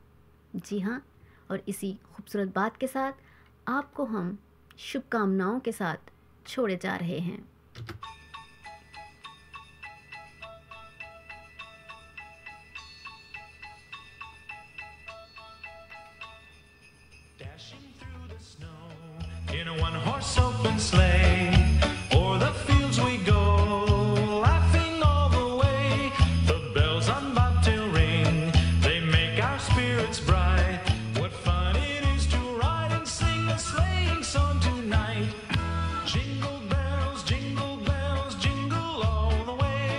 जी हाँ, और इसी खूबसूरत बात के साथ आपको हम शुभकामनाओं के साथ छोड़े जा रहे हैं। Dashing through the snow in a one-horse open sleigh, o'er the fields we go, laughing all the way. The bells on bobtail ring, they make our spirits bright. What fun it is to ride and sing a sleighing song tonight. Jingle bells, jingle all the way.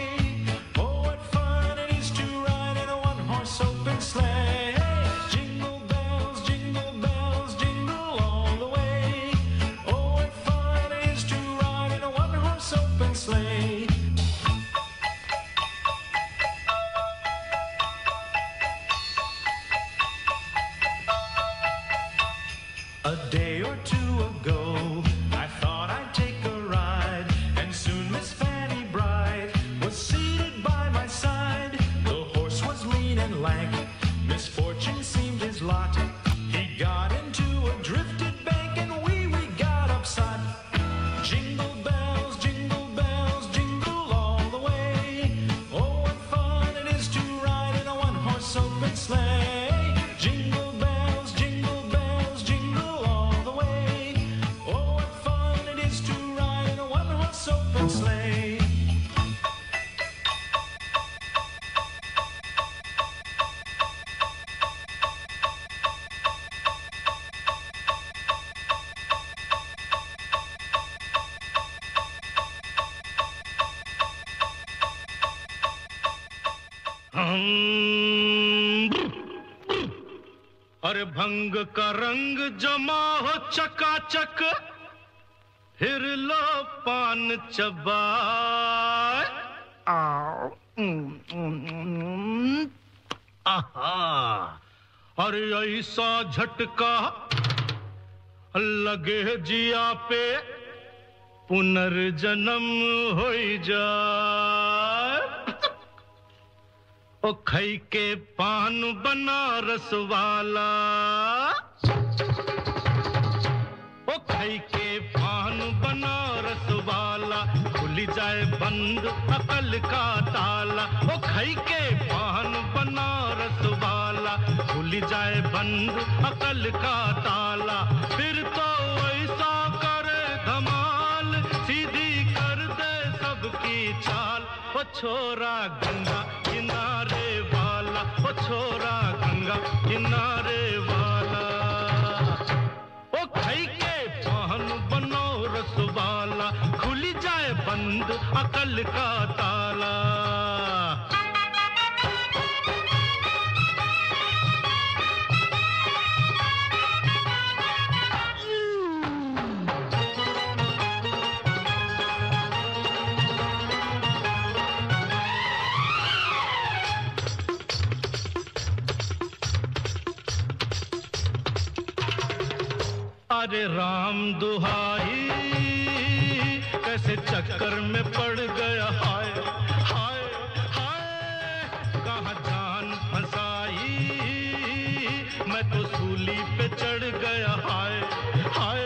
Oh, what fun it is to ride in a one-horse open sleigh. Jingle bells, jingle all the way. Oh, what fun अरे भंग का रंग जमा हो चकाचक, फिर लो पान चबाए। आहा, अरे ऐसा झटका लगे जिया पे, पुनर्जन्म हो जाए। ओ खई के पान बनारस वाला, ओ खई के पान बनारस वाला, खुल जाए बंद अकल का ताला। ओ खई के पान बनारस वाला, खुल जाए बंद अकल का ताला। फिर तो ऐसा करे धमाल, सीधी कर दे सबकी चाल। ओ छोरा गंगा किनारे वाला, ओ छोरा गंगा किनारे वाला। ओ खई के पान बनारस वाला, खुल जाए बंद अकल का ताला। अरे राम दुहाई, कैसे चक्कर में पड़ गया। हाय हाय हाय, कहाँ जान फंसाई, मैं तो सूली पे चढ़ गया। हाय हाय,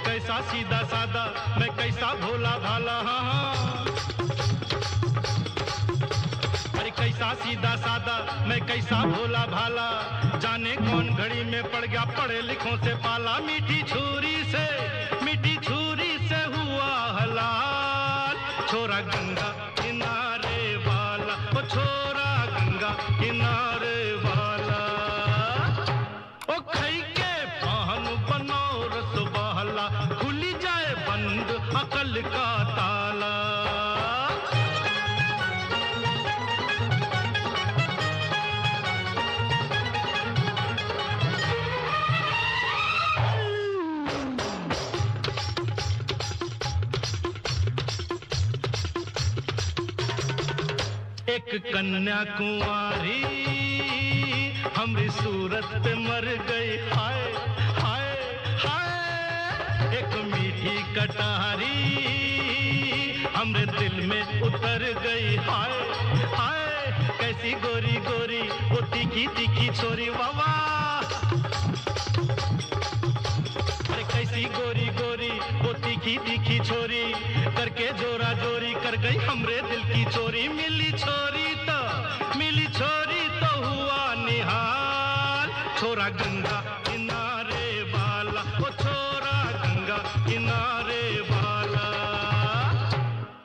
कैसा सीधा सादा, मैं कैसा भोला भाला। हाँ, अरे कैसा सीधा सादा, मैं कैसा भोला भाला। जाने कौन घड़ी में पड़ गया पढ़े लिखों से पाला। मीठी छुरी से हुआ हलाल, छोरा गंगा किनारे वाला। ओ छोरा गंगा किनारे वाला। ओ खई के पान बनारस वाला, खुल जाए बंद अकल का ताला। एक कन्या कुंवारी हमरी सूरत पे मर गई। हाय हाय हाय, एक मीठी कटारी हमरे दिल में उतर गई। हाय हाय, कैसी गोरी गोरी वो तीखी तीखी छोरी। वावा, अरे कैसी गोरी गोरी वो तीखी तीखी छोरी, करके जोरा जोरी कर गई हमरे दिल की चोरी। मिली छोरी तो हुआ निहाल, छोरा गंगा किनारे वाला। ओ छोरा गंगा किनारे वाला।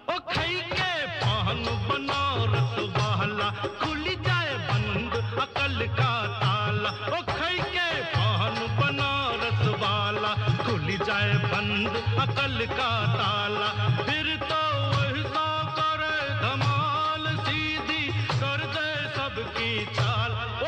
ओ खई के पान बनारस वाला, खुल जाए बंद अकल का ताला। ओ खई के पान बनारस वाला, खुल जाए बंद अकल का ताला। फिर तो ऐसा करे धमाल, सीधी कर दे सबकी चाल। ओ